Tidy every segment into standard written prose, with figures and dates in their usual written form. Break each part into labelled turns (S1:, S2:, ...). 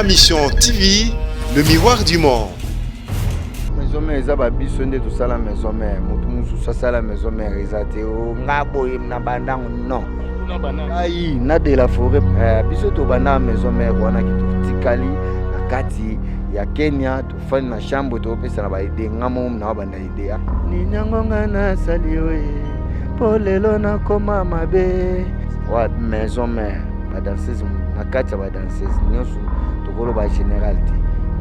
S1: Ma mission TV, le miroir du monde.
S2: Maison mère ezaba biso nde tosala maison mère motu mususu asala maison mère eza te o nga boye na bandango non ai na de la forêt biso tobanda maison mère wana kitotikali na kati ya Kenya tofani na chambre topesa na baide nga momu na banda idea ni nyango nga na sali oye po lelo na koma mabe wa maison mère ba danseuse na kati ya ba danseuse nyonso tokolo ba général te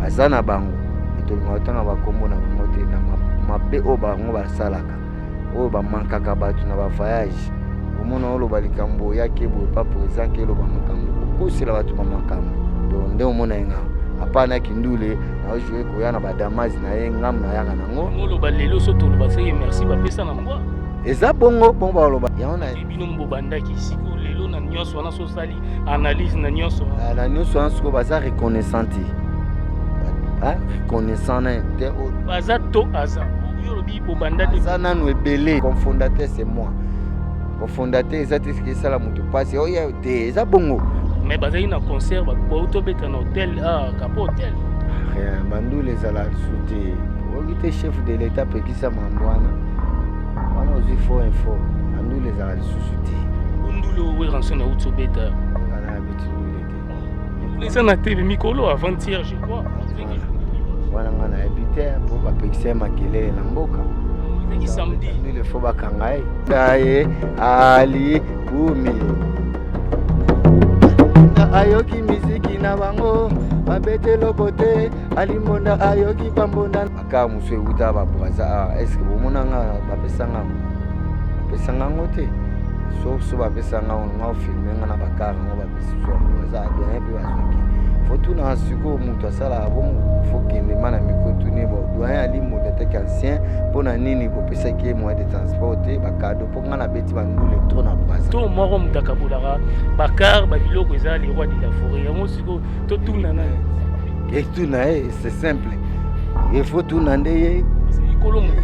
S2: bazana bango tolingaka bakombo na bango te na mabe oyo bango basalaka oyo bamankaka bato na bavoyage omona oloba likambo oyaki boye pa présent ke eloba makambo okosela bato bamakambo donc nde omona yenga apanaki ndule naojoue koya na badamazi na ye ngamu nayaka nango
S3: oloba lelo so toloba seke merci bapesa na mbwa
S2: eza bongo mpo baloba yango na
S3: bino mbobandaki siko lelo na nyonso wana sosali analyse na nyonso
S2: wana siko baza reconnaissant reconnaissant te
S3: baza to aza yolobi bobanda de
S2: ça nanu ebele cofondateur c'est moi cofondateur eza te ce sala moto passe oya te eza bongo
S3: mais bazali na concert bautobeta na hôtel kapo hôtel
S2: rien bandule ezala lisusu te oki te chef de l'état pekisa mambo wana ozwi fo info bandule ezala lisusu te
S3: undule oweranso na utobeta
S2: ana bitindule te
S3: eza na tv mikolo avant-hier je crois
S2: wana nga nayebi te mpo bapekisa makelele na mboka ndule fo bakanga ye aye ali kumi ayoki miziki na bango babetelo te alimonda ayoki bambonda aka mosu euta babraza eske bomonanga bapesanga ngo te so bapesanga nga ofilme nga na bakara ngo bapesi so babraza adoye mpe bazwaki fotuna siko mutu asala bongo fokende mana mikotuni bo doyen alimonda te ancien mpona nini bopesaki ye moyen de transport te bakado mpo nga na beti bandule tro na braza
S3: to moko mutakabolaka bakar babiloko eza le roi de la forêt yango siko totuna na
S2: etuna ye c'est simple efo tuna nde ye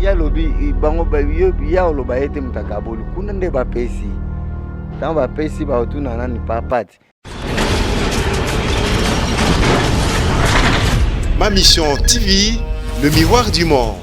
S2: ya lobi bango ya oloba ye te mutakaboli kuna nde bapesi ntango bapesi baotuna nani papati.
S1: Ma mission TV, le miroir du monde.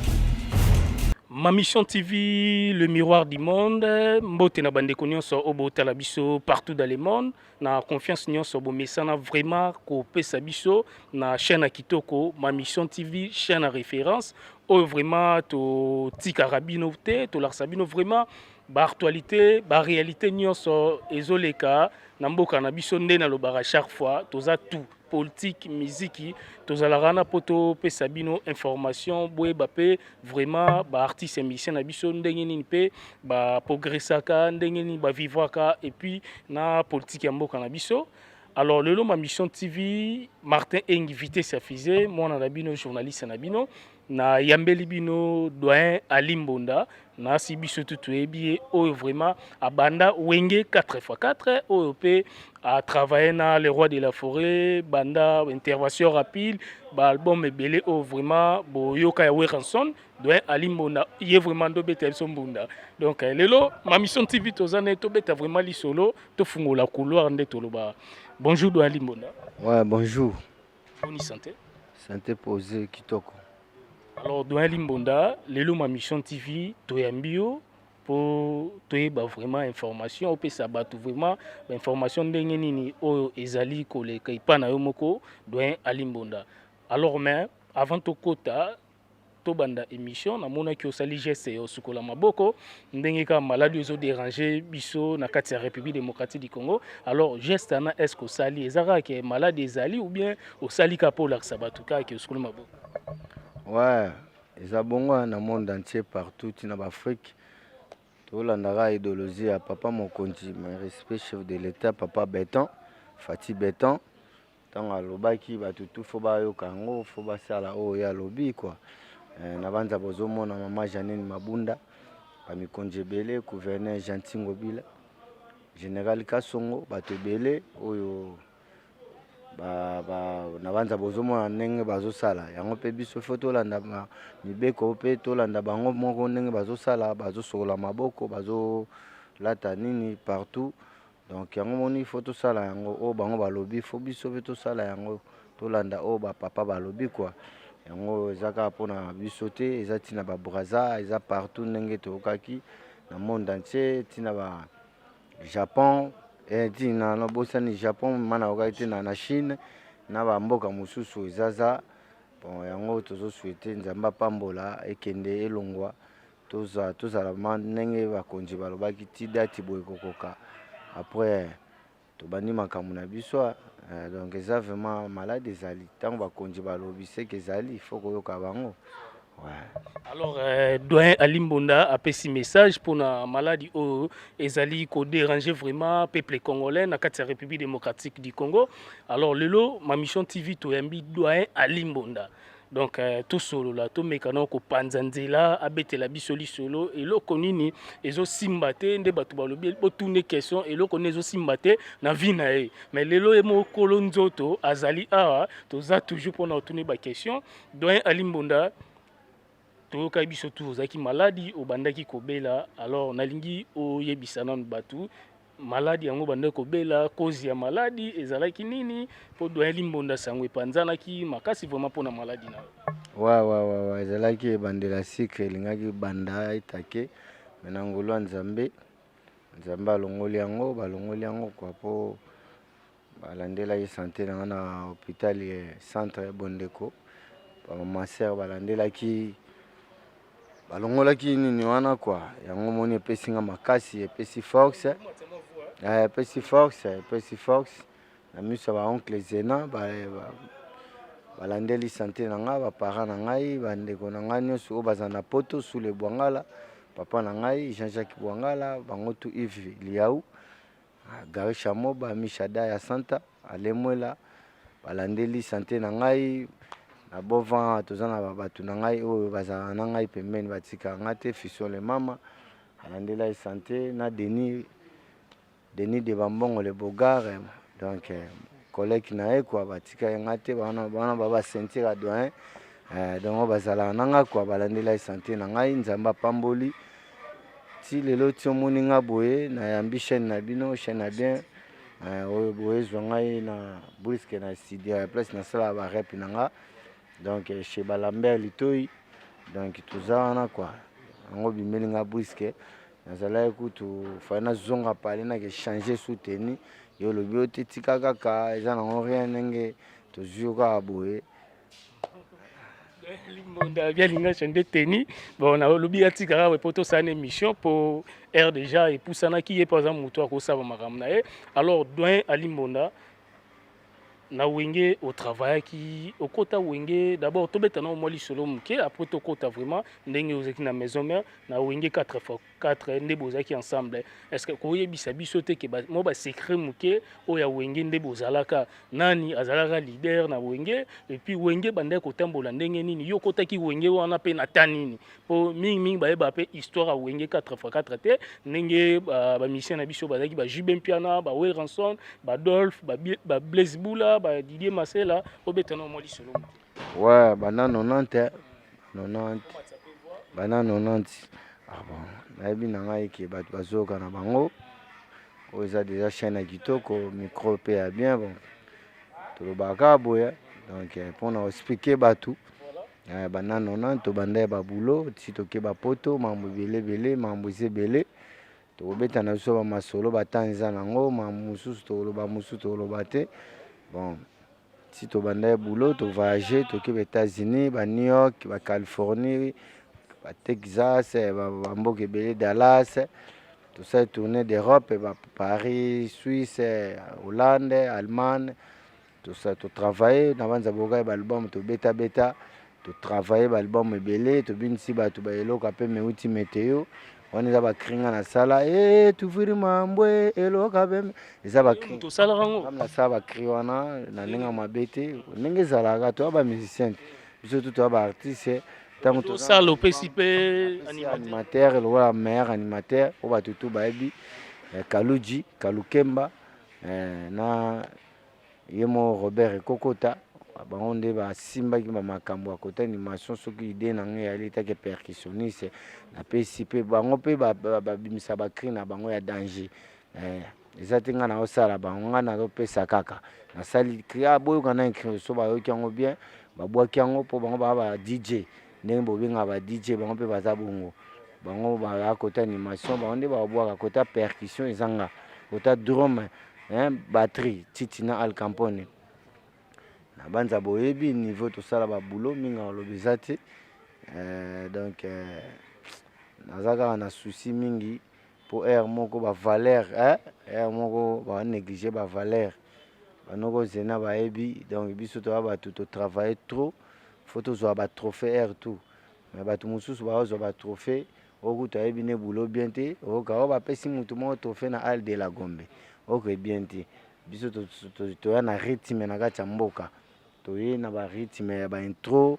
S3: Ma mission TV, le miroir du monde. Mbote na bandeko nyonso obota la biso partout dans le monde. Na confiance nyonso bo mesana vraiment ko pesa biso na chaîne Kitoko, Ma mission TV, chaîne à référence. O vraiment to tika rabino te, to larsabino vraiment ba actualité, ba réalité nyonso ezoleka na mboka na biso nde na lobara chaque fois, toza tout. Politique, musique, tozalaka na poto pe sabino information boye bape vraiment ba artiste musicien na biso ndenge nini pe ba progressaka ndenge nini ba vivaka et puis na politique ya mboka na biso. Alors lelo ma mission TV Martin invité sa fizé mwana na bino journaliste na bino na yambeli bino doyen Ali Mbonda na si biso tutu ebi o vraiment abanda wenge 4x4 OEP a travaillé na le roi de la forêt banda intervention rapide ba album ebele o vraiment bo yoka ya Weranson doyen Ali Mbonda il est vraiment do beta so Mbonda donc lelo ma mission TV tozana to beta vraiment li solo to fungola couloir nde toloba. Bonjour doyen Ali Mbonda.
S2: Ouais, bonjour.
S3: Bonne santé.
S2: Santé posée kitoko.
S3: Alors, doyen Limbonda, lelo ma mission TV, toyambio pour toyeba vraiment information, ou peut sabato vraiment information ndenge nini o ezali koleka ipana yo moko doyen Alimbonda. Alors mais avant to kota to banda émission na mona ki osali geste yo sukola maboko ndenge ka malade ezo déranger biso na kati ya République démocratique du Congo. Alors geste na est-ce que osali ezaka ke malade ezali ou bien osali ka pour la sabato ka ki sukola maboko.
S2: Ouais, eza bongo na monde entier partout na Afrique. Tolandaka idéologie ya papa mokonzi, mais respect chef de l'état papa Béton, Fati Béton. Tant alobaki batutu fo bayoka ngo fo basala o ya lobi quoi. Na banza bozomona mama Janine Mabunda, ba mikonzi ebele gouverneur Gentil Ngobila, général Kasongo bato ebele oyo na banza bozomona ndenge bazosala yango mpe biso fo tolanda mibeko mpe tolanda bango moko ndenge bazosala bazosokola maboko bazolata nini partout donc yango moni fo tosala yango oyo bango balobi fo biso mpe tosala yango tolanda o ba papa balobi quoi yango ezaka pona biso te eza tina ba braza eza partout ndenge tokaki na monde entier tina ba Japon tina no bosani Japon mana okaki na Chine na ba mboka mosusu ezaza bon yango tozo souhaiter nzamba pambola ekende elongwa tozala ndenge bakonzi balobaki ti date boye kokoka après tobandi makambo na biso donc eza vraiment malade ezali ntango bakonzi balobi seke ezali il faut koyoka bango.
S3: Alors, doyen Ali Mbonda a fait un message pour la maladie ezali ko déranger vraiment peuple congolais na kati ya République démocratique du Congo. Alors lelo ma mission TV to yambi doyen Ali Mbonda. Donc tout solo là to mekana ko panzanzela abetela bisoli solo eloko nini ezo simbate nde bato balobi bo tourner question eloko nezo simbate na vie na ye. Mais lelo emo kolo nzoto azali awa to za toujours pour na tourner ba question doyen Ali Mbonda toyoka biso tu ozaki maladi obandaki kobela alors nalingi oyebisana na batu maladi yango bandaki kobela cause ya maladi ezalaki nini po doyen Limbonda sango epanzanaki makasi vraiment pona maladi na
S2: wa ezalaki ebandela sikre elingaki banda etake mena ngolo nzambe alongoli yango balongoli yango kwa po balandela ye santé na hôpital centre Bondeko ma sœur balandelaki balongolaki nini wana kwa yango moni epesi nga makasi epesi force na miso ba oncle Zena balandeli santé na nga baparent na ngai bandeko na ngai nyonso oyo baza na poto sous le Bwangala papa na ngai Jean-Jacques Bwangala bango tu Yves Liaou Gary Chamoba Mishada ya Santa Alemwela balandeli santé na ngai na bovan tozana babatu na ngai oyo bazala na ngai pembeni batika nga te Fission le mama alandela santé na Denis de Bambongo le Bogar donc collègue na ye quoi batika nga te bana baba sentir à doyen donc bazala na nga quoi balandela santé na ngai nzamba pamboli ti lelo ti omoni nga boye na yambi chaîne na bino chaîne na bien oyo boye zwa ngai na Briske na studio ya place na sala ba rep na nga donc chez Balambert Litoyi donc toza wana quoi yango bimeli nga Briske nazala ekutu fana zonga pale na ke changer soutenu yo lobi ote tika kaka eza nango rien ndenge tozwi kaka boye
S3: Limbonda bien linga chande teni bon na lobi atika ka poto sa une émission pour air déjà et poussana qui est par exemple moto ko saba makambo na ye alors doyen Ali Mbonda na wenge au travail qui au kota wenge d'abord to betana au moli solo muke après to kota vraiment ndenge ozaki na maison mère na wenge 4x4 nde bozaki ensemble est-ce que ko yebisa biso te ke mo ba secret muke o ya wenge nde bozalaka nani azalaka leader na wenge et puis wenge bande ko tambola ndenge nini yo kota ki wenge wana pe na tanini po mingi ba yeba pe histoire a wenge 4x4 te ndenge ba mission na biso bazaki ba Jubin Piana ba Weranson ba Dolph ba Blaise Boula ba Didier Masela obetana mo li solo
S2: ouais bana 90 bana 90 ah bon nayebi na ngai ke bato bazoka na bango oyo eza déjà chaîne ya kitoko micro pe ya bien bon tolobaka boye donc mpona expliquer bato bana 90 tobanda ya babulo ti toke bapoto mambo ebele mambo eza ebele tokobetana biso bamasolo batanga eza nango mambo mosusu tokoloba mosusu tokoloba te bon si tobanda ya boulot to voyager toke ba États-Unis ba New York ba Californie ba Texas ba mboka ebele Dallas tout ça tourner d'Europe ba Paris Suisse Hollande Allemagne tout ça to travailler na banza boka ba album to beta to travailler ba album ebele to binisi ba to ba eloko pe meuti météo on eza bakringa na sala tuviri mambwe eloka beme eza bakri
S3: to sala rango
S2: na sala bakri wana na ndenge mabe te ndenge ezalaka to ba musicien biso to ba artiste tango
S3: to sala opesi pe
S2: animateur le meilleur animateur o ba tutu baebi Kaluji Kalukemba na yemo Robert Kokota bango nde basimbaki bamakambo ya kota animation soki ide na ngai yali etaki percussionniste napesi mpe bango mpe babimisa bakri na bango ya danger eza te nga na osala bango nga nazopesa kaka nasali cria boyoka na écrit so bayoki yango bien babwaki yango mpo bango baa ba DJ ndenge bobengaka ba DJ bango mpe baza bongo bango baa côté animation bango nde babwaka côté percussion ezanga côté drum batterie titina Al Campone na banza boyebi niveau tosala babulo mingi olobi eza te donc naza kaka na souci mingi pour air moko bavaleur air moko banéglige bavaleur banoko zena bayebi donc biso toya bato totravaille trop faut tozwa batrophée air tout mais bato mosusu bazwa batrophée okuta ayebi ne bulo bien te okoka bapesi motu moko trophée na Al de la Gombe okoye bien te biso toya na rythme na kati ya mboka toye na barythme ya baintro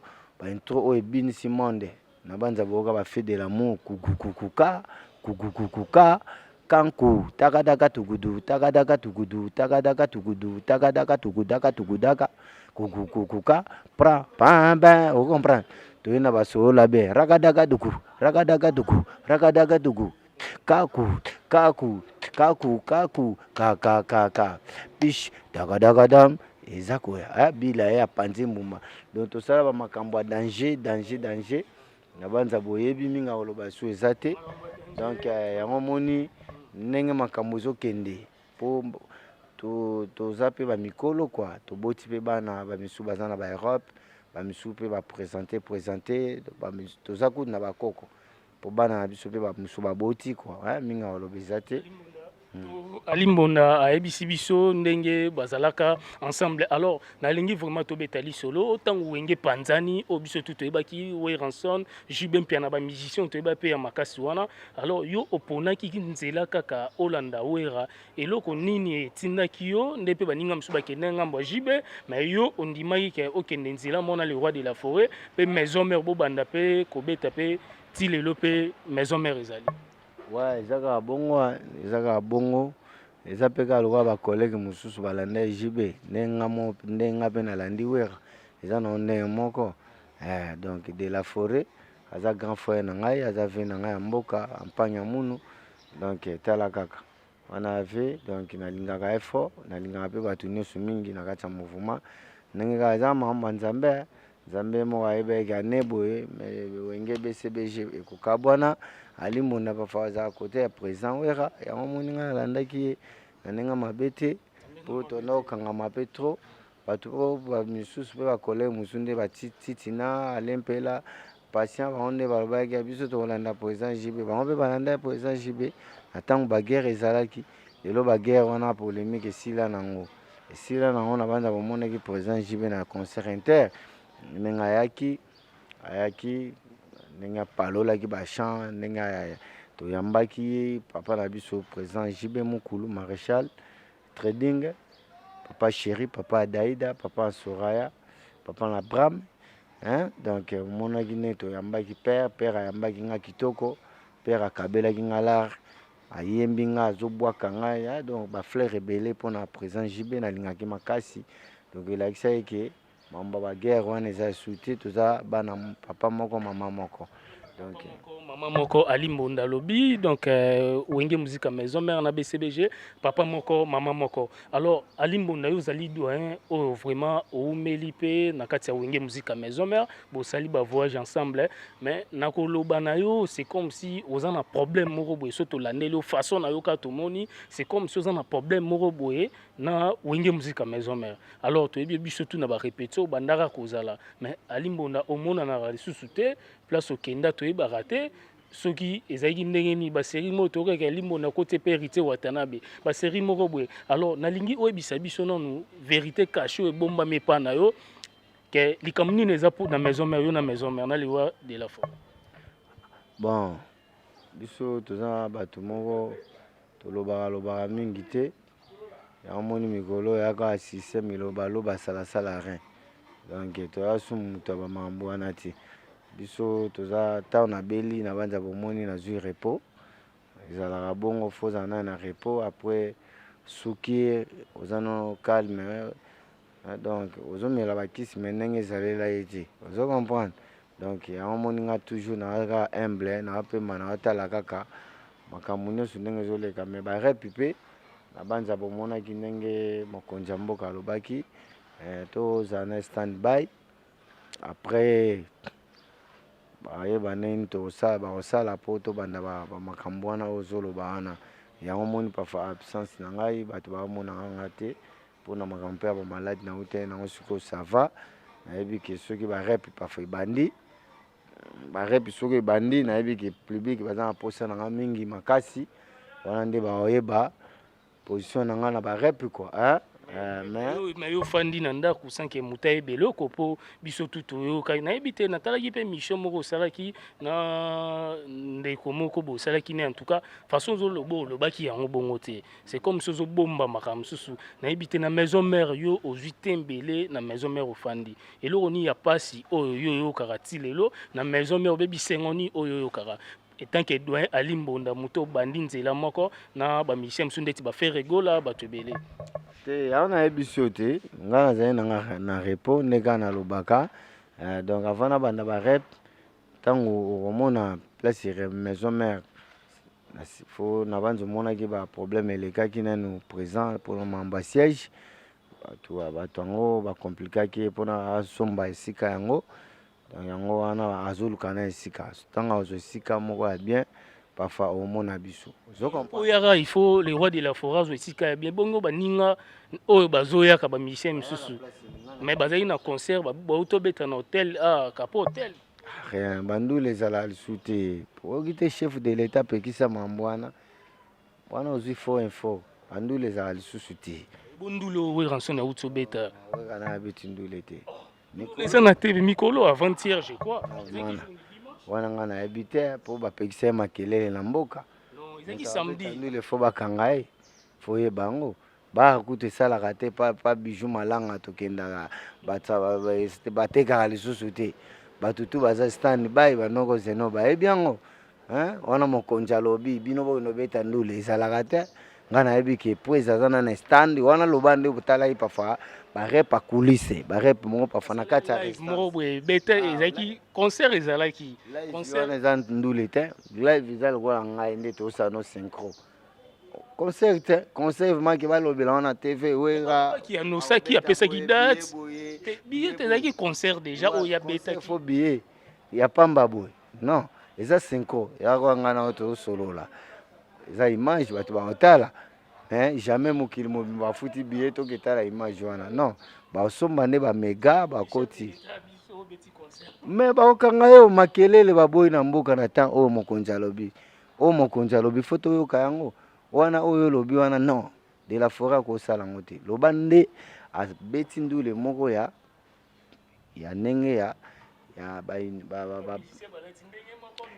S2: oyo ebinisi monde na banza boyoka bafe de l'amour kukukukuka kukukukuka kanku takadaka tugudu takadaka tugudu takadaka tugudu takadaka tugudaka tugudaka kukukukuka pra pamba o comprendre toye na basolola be rakadaka duku rakadaka duku rakadaka duku kaku kaku kaku kaku kakakaka pish takadakadam eza koya bila ya panzi mbuma donc tosala bamakambo ya danger na banza boyebi mingi oloba su eza te donc yango moni ndenge makambo ezokende mpo toza mpe bamikolo kwa toboti mpe bana bamisu baza na baeurope bamisu mpe bapresente toza kutu na bakoko mpo bana na biso mpe bamisu baboti kwa mingi oloba eza te
S3: Ali Mbonda ayebisi biso ndenge bazalaka ensemble. Alors nalingi vraiment tobeta lisolo tango wenge panzani o biso tout toyebaki we ranson jibem pia na ba musicien toyeba pe ya makasi wana. Alors yo oponaki kinzela kaka Olanda wera eloko nini etindaki yo nde pe baninga msuba kende ngambo jibe mais yo ondimaki ke okende nzela mona le roi de la forêt pe maison mère bo banda pe kobeta pe tilelo pe maison mère ezali.
S2: Ouais, ezaka bongo eza pe ka lokwa bakolege mosusu balanda JB ndenga mpe nalandi wera eza na ndenge moko donc de la forêt aza grand frère na ngai aza ve na ngai ya mboka ampanya munu donc tala kaka wana ave donc nalingaka effort nalingaka mpe bato nyonso mingi na kati ya mouvement ndenge kaka eza makambo ya nzambe moko ayebaki ane boye wenge BCBG ekokabwana Ali Mbonda bafa aza kote ya président wera yango moninga nalandaki ye na ndenge mabe te mpo tonda kokangama mpe trop bato po bamisusu mpe bakolege mosusu nde batitina alempela patient bango nde balobaki ya biso tokolanda président JB bango mpe balanda ya président JB na ntango baguerre ezalaki lelo baguerre wana polémique esila nango na banza bomonaki président JB na concert inter ndenge ayaki ndenge apalolaki bachamp ndenge toyambaki papa na biso président JB Mukulu maréchal trading papa chéri papa Adaïda papa Soraya papa na Bram donc monaki ne toyambaki père ayambaki nga kitoko père akabelaki nga lar ayembi nga azobwaka ngai donc bafleur ebele mpona président JB nalingaki makasi donc elakisaki ke mambo baguerre wana eza esu te toza bana papa moko mama moko donc
S3: maman moko Ali Mbonda lobi donc wenge musique maison mère na BCBG papa moko maman moko. Alors Ali Mbonda yo zali doyen o vraiment o melipe na kati ya wenge musique maison mère bo sali ba voyage ensemble mais na koloba na yo c'est comme si oza na problème moko boye soto landeli façon na yo ka to moni c'est comme si oza na problème moko boye na wenge musique maison mère. Alors to yebi biso tout na ba répéter bandaka kozala mais Ali Mbonda o mona na lisusu te place au kenda to yeba raté soki ezaki ndenge ni ba série moto ka Ali Mbonda côté hérité Watanabe ba série moko boye. Alors nalingi oyebisa biso nanu vérité cachée e bomba me pa na yo que likamni neza pour na maison mère yo na maison mère na liwa de la forêt.
S2: Bon biso toza bato moko tolobaka mingi te ya moni mikolo ya ka système loba sala rien donc toya su muto ba mambo wana te biso toza ta na beli na banza bomoni na zui repos ezalaka bongo foza na repos après suki ozano calme donc ozomela bakisi me ndenge ezalela ye te ozo comprendre donc yango moninga toujours na humble na pemba na otala kaka makambo nyonso ndenge ezoleka me barepi mpe na banza bomona kinenge mokonzi ya mboka alobaki tozala na stand by après bayeba nini bakosala mpo tobanda bamakambo wana ozoloba wana yango moni parfois absence na ngai bato bamonaka nga te mpona makambo mpe ya bamaladi nango te nango sikoyo sava nayebi ke soki barepe parfois ebandi barepe soki ebandi nayebi ke public baza na posa na nga mingi makasi wana nde baoyeba position na nga na barepe quoi
S3: mais yo fandi na ndako sanke muta ebele okopo biso tutu oyoka nayebi te natalaki mpe mission moko osalaki na ndeko moko bosalaki ne en tout cas façon ozoloba olobaki yango bongo te c'est comme so ozobomba makambo mosusu nayebi te na maison mère yo ozwi te mbele na maison mère ofandi eloko nini ya pasi oyo yo oyokaka ti lelo na maison mère obebisengo nini oyo oyokaka etant que doyen Ali Mbonda moto bandi nzela moko na bamisien mosusu ndeti bafaire egola bato ebele
S2: te awa nayebi sio te nga nazali na repo nde kaka nalobaka donc avant na banda barep ntango okomona place maison mère fo na banza omonaki baproblème elekaki nanu présent mpona mambo ya siège bato yango bakomplikaki mpona asomba esika yango donc yango wana azoluka na esika ntango azwa esika moko ya bien parfois omona biso
S3: oyaka il faut le roi de la forage esika ya bien bongo baninga oyo bazoyaka bamisien misusu mais bazali na concert bautobeta na hotel kapo hotel
S2: rien bandula ezala lisu te oyoki te chef de l'état apekisa mambo wana ozwi fo info bandula ezala lisusu te
S3: bondulo oyo ranson auti obeta
S2: oyekana abeti ndule te
S3: eza na tv mikolo avant-hier je crois
S2: wana nga nayebi te mpo bapekisa ye makelele na mboka
S3: ezaki samedi
S2: ndule fo bakanga ye fo yeba yango baka kutu esalaka te pa bijou malanga tokendaka batekaka lisusu te bato tu baza stand by banoko zeno bayebi yango wana mokonzi alobi bino bono beta ndule ezalaka te nga nayebi ke po ezaza na stand wana loba nde botalaki parfois barepe akulise barepe mongo parfois na kati ya
S3: moko boye beta ezalaki concert ezalaki
S2: concert eza ndule te live eza lokola ngai nde tosala no synchro concert te concert vraiment ke balobela wana tv wera
S3: anosaki apesaki date billet ezalaki concert déjà oyo ya betaki
S2: fo billet ya pamba boye non eza synchro yako nga na oyo tozosolola eza image bato bakotala jamais mokili mobimba bafuti billet toketala image wana non basomba nde bamega bakoti me bakokanga yo makelele baboyi na mboka na temps oyo mokonzi alobi fo toyoka yango wana oyo lobi wana non de la forêt akosala yango te loba nde abeti ndule moko ya ndenge ya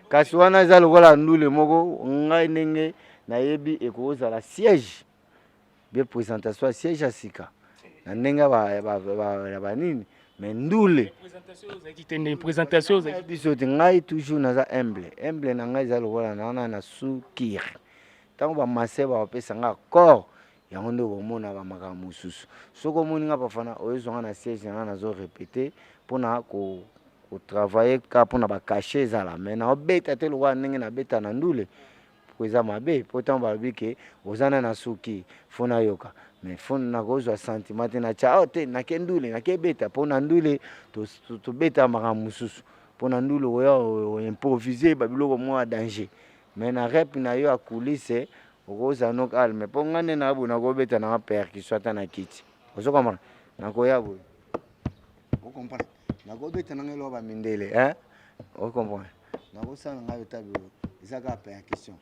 S2: kasi wana eza lokola ndule moko ngai ndenge nayebi ekozala siège bien présentation ya siège ya sika na ndenge ya banini mais ndule biso te ngai toujours naza humble na ngai eza lokola nawana na sukir ntango bamase bapesa nga corps yango nde okomonaka makambo mosusu soki omoni nga bafana oyozwa nga na siège nanga nazorepete mpona kotravaille kaka mpona bakache ezala mai naobeta te lokola ndenge nabeta na ndule po eza mabe mpo ntango balobi ke oza na suki fo nayoka mais fo nakozwa sentiment te natya te nake ndule nakebeta mpo na ndule tobeta makambo mosusu mpo na ndule oya oimprovise babiloko mwa danger mais na rep na yo akulise okoza no calme mpo nga nde nabona kobeta na percussion ata na kiti ozokomana nakoya boye okomprendre nakobeta nanga eloko bamindele okomprendre nakosala ngai otabi eza kaka percussion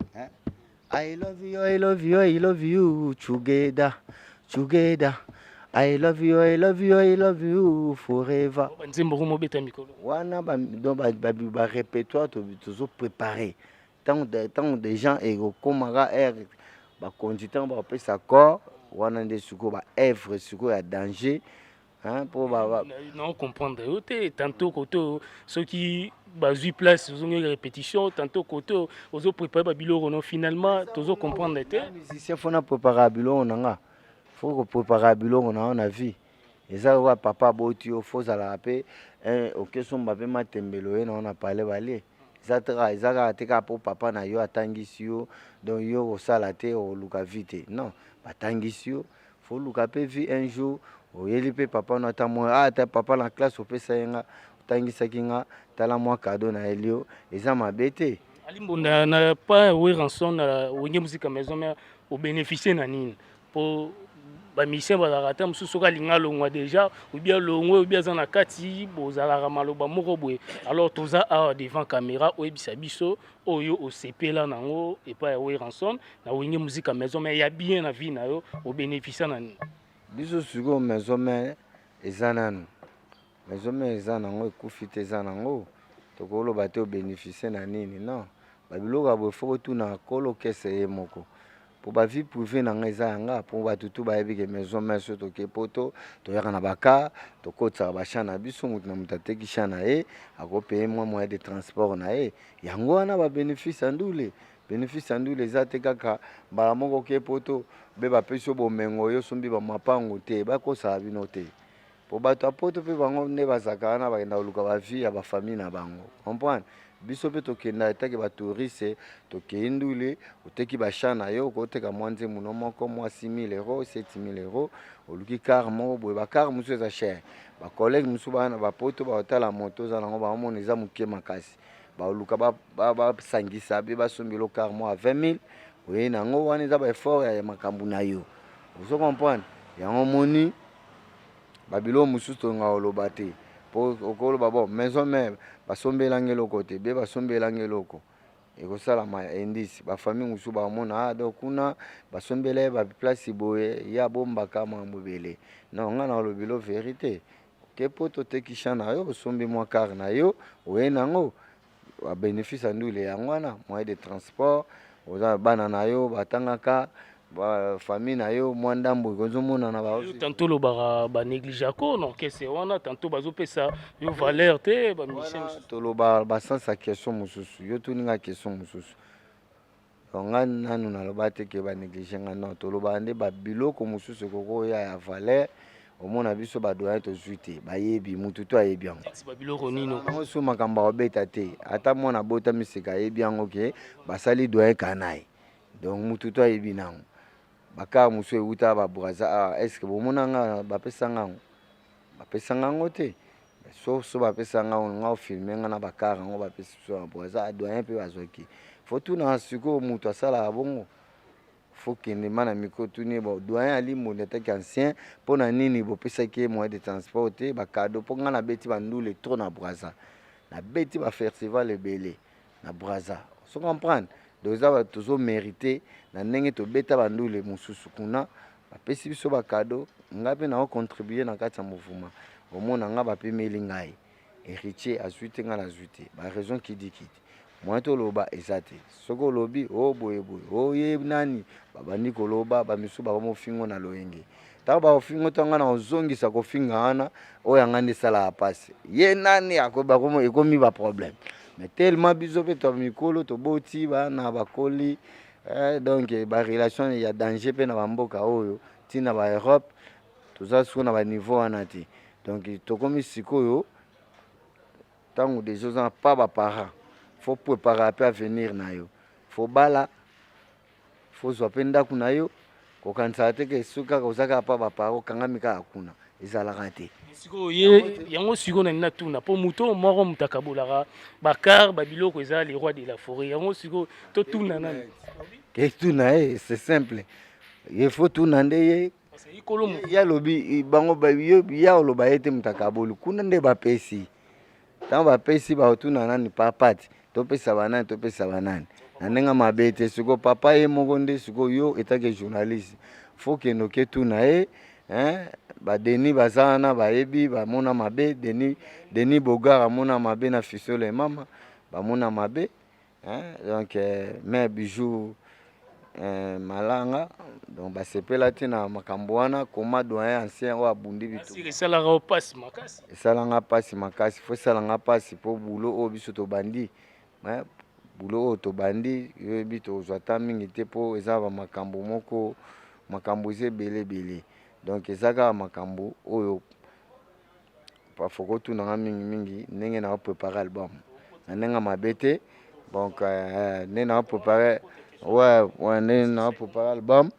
S2: I love you, I love you, I love you together I love you, I love you, I love you forever wana barépertoire tozoprépare ntango des gens ekokomaka aire bakonzi ntango bapesa corps wana nde sikoyo baevre sikoyo ya danger mpo
S3: comprendre yo te tantôt koto soki bazwi place ozongi répétition tantôt koto ozoprépare babiloko no finalement tozocomprendre te
S2: musicien fona prépare biloko nanga fo koprépare biloko na yo na vie eza oyo papa boti yo fo ozalaka mpe okesomba mpe matembelo ye na yo na pale balie eza kaka te kaka mpo papa na yo atangisi yo donc yo kosala te oluka vi te non batangisi yo faut luka pe vi un jour oyeli pe papa na ta mo ta papa na classe opesa yenga otangisaki nga tala mwa cadeau na elio eza mabe te.
S3: Alimbonda na pas we rançon na wenge musique maison mais au bénéficier na nini pour ba mission bazaka ta mususu ka linga longwa déjà ou bien longwe ou bien za na kati bozalaka maloba moko boye alors toza devant caméra oyebisa biso oyo osepela nango et pas we rançon na wenge musique maison mais ya bien na vie na yo au bénéficier na nini
S2: biso siko maison mais eza nanu maison mais eza nango ekufi te eza nango tokoloba te obénéficier na nini non babiloko ya boye foko tuna kolo kese ye moko po bavie privé na ngai eza yanga po bato tu bayebi ke maison mère so toke poto toyaka na baka tokotisaka basha na biso motu na moto ateki sha na ye akopeye mwa moyen de transport na ye yango wana babénéfice ya ndule bénéfice ya ndule eza te kaka mbala moko ke poto be bapesi yo bomengo yo sombi bamapango te bakosala bino te po bato ya poto mpe bango nde bazalaka wana bakenda koluka bavie ya bafamille na bango comprendre biso mpe tokenda etaki batouriste tokei ndule oteki basha na yo okoteka mwa nzembo no moko mwa 6000 euros 7000 euros oluki kare moko boye bakare mosusu eza cher bacollege mosusu bana bapoto baotala moto oza nango baomona eza moke makasi baoluka basangisa be basombelo kare moko ya 20000 oye nango wana eza baeffort ya makambo na yo ozo comprendre yango moni babilo mosusu tonga oloba te po okoloba bon maison mère basombelangi eloko te be basombelangi eloko ekosalama indice bafamille mosusu bamona donc kuna basombela ye baplace boye ya bombaka makambo ebele non nga na olobilo vérité ke po totekisha na yo osombi mwa kare na yo oye nango babénéfice ya ndule yango wana moyen de transport oza bana na yo batangaka famille na yo mwa ndambo ekozomona ba
S3: tantôt lobaka banéglige ako non kese wana tantôt bazopesa yo valeur te bamisien
S2: toloba basansa question mosusu yo toninga question mosusu nga nanu naloba te ke banéglige nga non toloba nde babiloko mosusu ekokoya ya valeur omona biso badoyen tozwi te bayebi mutu to ayebi yango
S3: babiloko nino
S2: oso makambo akobeta te ata mwana bota misika ayebi yango ke basali doyen kanaye donc mutu to ayebi nango bakar mosusu euta babraza est ce que bomona nga bapesa ngango te so bapesa ngango nga ofilme nga na bakar yango bapesa biso babraza doyen mpe bazwaki fo tuna sikoyo moto asalaka bongo fo kende mana miko tuni bo doyen alimbonde ataki ancien mpo na nini bopesaki ye moyen de transport te bakado mpo nga nabeti bandule trop na braza nabeti bafestival ebele na braza so comprendre donc eza tozomérite na ndenge tobeta bandule mosusu kuna bapesi biso bakado nga mpe naocontribue na kati ya mouvement omona nga bapemeli ngai héritier azwi te nga nazwi te baraison kidikidi moyen toloba eza te soki olobi boyeboye oye nani babandi koloba bamisu babamofingo na loyenge ntango baofingo ntanga na ozongisa kofinga wana oyo yanga nde esalaka pasi ye nani ekomi baproblème mais tellement biso mpe to mikolo toboti bana bakoli donc barelation ya danger mpe na bamboka oyo ntina baeurope toza siko na baniveau wana te donc tokomi sikoyo ntango deja oza pa baparent faut préparer mpe avenir na yo faut bala faut zwa mpe ndako na yo kokanisaka te ke soki kaka oza kaka pa baparent okangami kaka kuna ezalaka te
S3: yango sikoyo na nina tuna mpo moto moko moto akabolaka bakar babiloko eza les rois de la forêt yango sikoyo totuna nani
S2: ke tuna ye c'est simple ye faut tuna nde ye ye alobi bango ya oloba ye te moto akaboli kuna nde bapesi ntango bapesi baotuna nani papati topesa banani na ndenge mabe te sikoyo papa ye moko nde sikoyo yo etake journaliste faut kende oke tuna ye badeni baza wana bayebi bamona mabe Denis Bogar amona mabe na fisole mama bamona mabe donc mais bijou malanga donc basepela te na makambo wana koma doyen ancien oyo abundi bitu esalanga pasi makasi fo esalanga pasi mpo bulo oyo biso tobandi bulo oyo tobandi yoyebi tozwa ta mingi te mpo eza bamakambo moko makambo eza ebele donc eza kaka makambo oyo foko tunanga mingi ndenge na oprépare album na ndenge mabe te donc ndenge na oprépare ndenge na oprépare album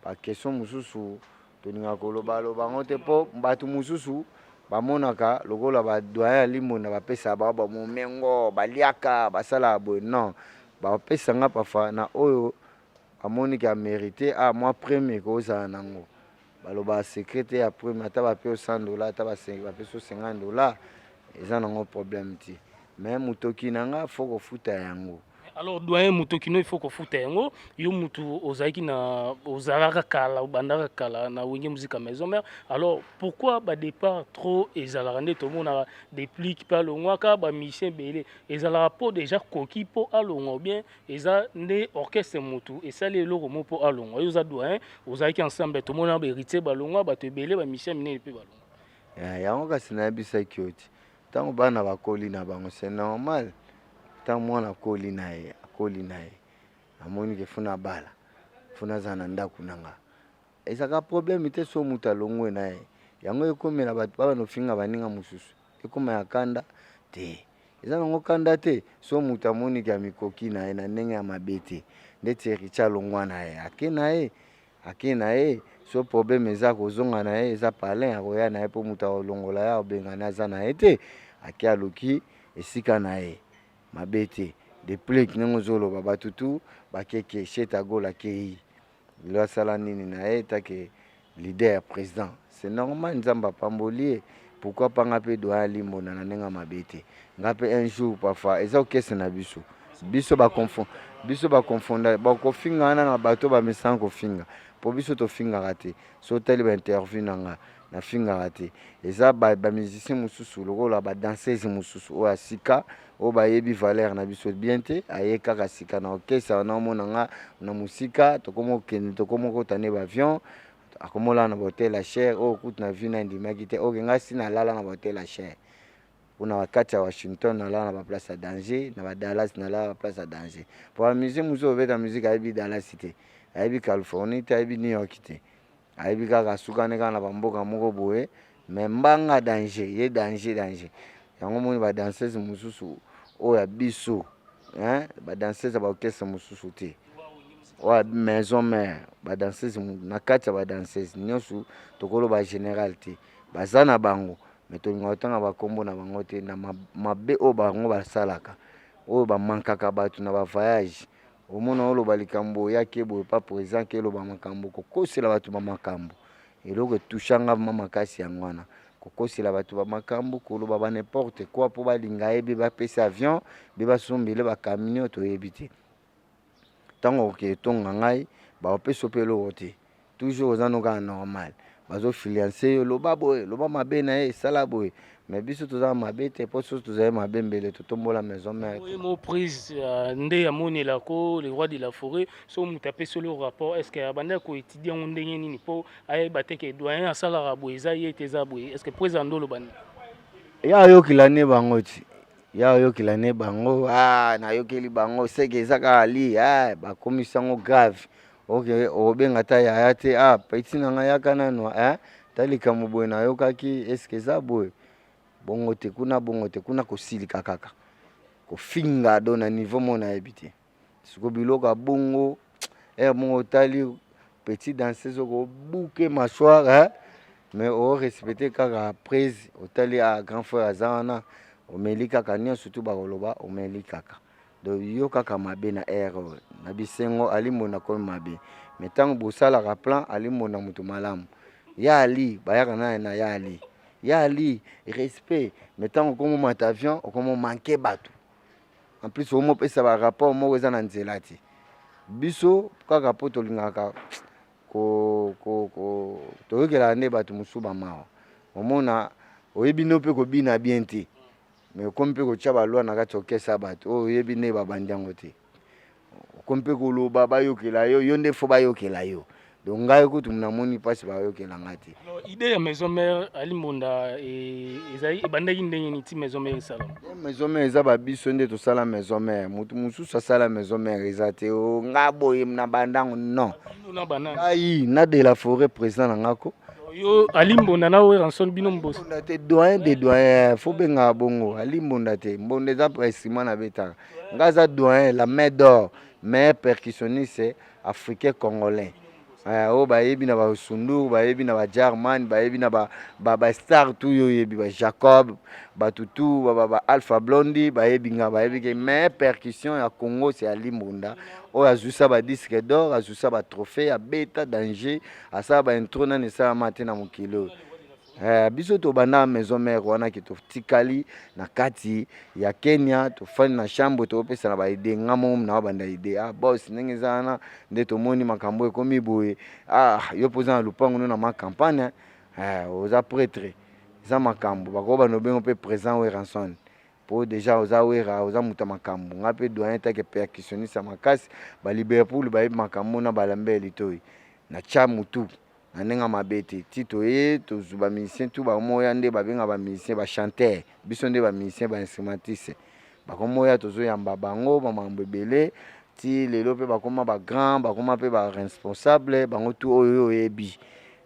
S2: ba question mususu toninga koloba loba ngote po batu mususu bamonaka lokola ba doyen alimbonda bapesa ba momengo baliaka basala boy non bapesa nga pafa na oyo amoni ki a mérité a moi premier ko za nango baloba secrétaire ya premier ata bape $100 ata bape $50 eza nango problème ti mais mutoki nanga faut ko futa yango.
S3: Alors doyen mutokino il faut ko futa yango yo mutu ozaki na ozalaka kala obandaka kala na wenge musique maison mère. Alors pourquoi ba départ trop ezalaka nde to mona déplique pas longwaka ba mission belé ezalaka po déjà koki po alonga ou bien eza nde orchestre mutu esali eloko mo po alonga yo za doyen ozaki ensemble to mona ba héritier ba longwa ba te belé ba mission minene pe ba longa.
S2: Yango kasi na bisa kioti tango bana bakoli na bango c'est normal. Tant mwana koli na ye amoni ke funa bala funa zana ndaku nanga ezaka problème te so muta longwe na ye yango ekomela batu baba no finga baninga mususu ekoma ya kanda te eza nango kanda te so muta moni ke mikoki na ye na ndenge ya mabete ndeti richa longwa na ye ake na ye so problème eza kozonga na ye eza palin akoya na ye po muta olongola ya obengana za na ye te ake aluki esika na ye mabete de plus kinengo zolo baba tutu bakeke cheta gola kei lo sala nini na eta ke leader président c'est normal nzamba pambolier pourquoi pas ngape doa limbo na nenga mabete ngape un jour parfois eza okese na biso ba confondre ba ko finga na bato ba misan ko finga po biso to finga raté so tele ba interview nanga na finga raté eza ba musicien mususu lokola ba danseuse mususu o asika o ba yebi valeur na biso bien te aye kaka sika na okesa na monanga na musika to komo kende to komo ko tane ba avion akomola na hotel la cher o kut na vina ndimaki te o nga sina lala na hotel la cher una wakati ya Washington na lala na ba place à danger na ba Dallas na lala na place à danger pour la musique muso beta musique ayebi Dallas te ayebi Californie te ayebi New York te ayebi kaka suka ne kana ba mboka moko boye mais mbanga danger ye danger yango moni ba danseuse mususu o ya biso ba danseuse ba orchestre mususu te wa maison mère ba danseuse na kati ba danseuse nyosu tokolo ba général te bazana bango mais to ngotanga ba kombo na bango te na mabe o bango ba salaka o ba mankaka batu na ba voyage o mona olo balikambo ya kebo pa présent ke lo ba makambo ko kosela batu ba makambo eloko tushanga mama kasi yangwana kokosila batu ba makambo koloba ba n'importe quoi po balinga yebi ba pesa avion be ba sombele ba camion to yebite tango ke tonga ngai ba opeso pelo wote toujours zanoka normal bazo filiancer loba boy loba mabe na e sala boy mais biso toza mabe te po so toza mabe mbele to tombola maison mère
S3: mo prise nde ya monela ko le roi de la forêt so mutape sur le rapport est-ce que abanda ko étudier on ndenge nini po ay bateke doyen asala rabo eza yete za boy est-ce que président ndolo bani
S2: ya yo kilane bango ti ya yo kilane bango na yo kili bango seke ezaka ali ba komisango grave OK obenga ta ya te petit nanga yakana no talika mubwe na yo kaki est-ce que za boy bongo te kuna kosilika kaka kofinga do na niveau mona ebité siko biloko bongo bongo tali petit danseuse ko bouquer mâchoire mais o respecter kaka prise otali a grand frère azana o meli kaka nyo surtout ba koloba o meli kaka do yo kaka mabe na na bisengo alimo na ko mabe mais tango bosala ka plan alimo na mutu malamu ya ali bayaka na ya ali respect mais tant comme mon avion comme manquer bateau en plus au moins pesa ba rapport mo eza na nzela ti biso kaka poto lingaka ko to yekela ne bato musuba mawa omona oyebi no pe ko bina bien te mais comme pe ko tshaba lwa na ka tokesa bato o yebi ne ba bandango te comme pe ko lo baba yokela yo nde fo ba yokela yo donc ngai ko tumna moni pasi ba yokela ngati
S3: idée ya maison mère ali monda ezai ebandaki ndenge niti maison mère salon
S2: maison mère eza ba biso nde to sala maison mère mutu mususu sala maison mère ezate o ngabo na bandango non ai na de la forêt président ngako
S3: yo ali monda na we ranson bino mboso
S2: na te doyen de doyen faut benga bongo ali monda te mbonde za président na beta ngaza doyen la main d'or mais percussionniste africain congolais o bayebi na ba Sundur, bayebi na ba German, bayebi na ba star tout yo yebi ba Jacob, ba Tutu, ba Alpha Blondy, bayebi nga bayebi ke mais percussion ya Congo c'est Ali Mbunda. O azusa ba disque d'or, azusa ba trophée ya beta danger, asa ba intro na nesa matin na mokilo. Biso to bana maison mère wana ki to tikali na kati ya Kenya to fani na chambre to pesa na ba ide ngamo na banda ide boss ndenge zana nde to moni makambo ekomi boye yo poza na lupango na ma campagne oza prêtre za makambo bako ba no bengo pe présent we ranson po déjà oza wera oza muta makambo ngape doyen ta ke percussionniste makasi ba Liverpool ba makambo na balambeli toyi na chamutu anenga mabete tito to zuba musicien tout ba moya nde ba benga ba musicien ba chanteur biso nde ba musicien ba instrumentiste ba ko moya to zo yamba bango ba mambebele ti lelo pe ba koma ba grand ba koma pe ba responsable bango tout oyo ebi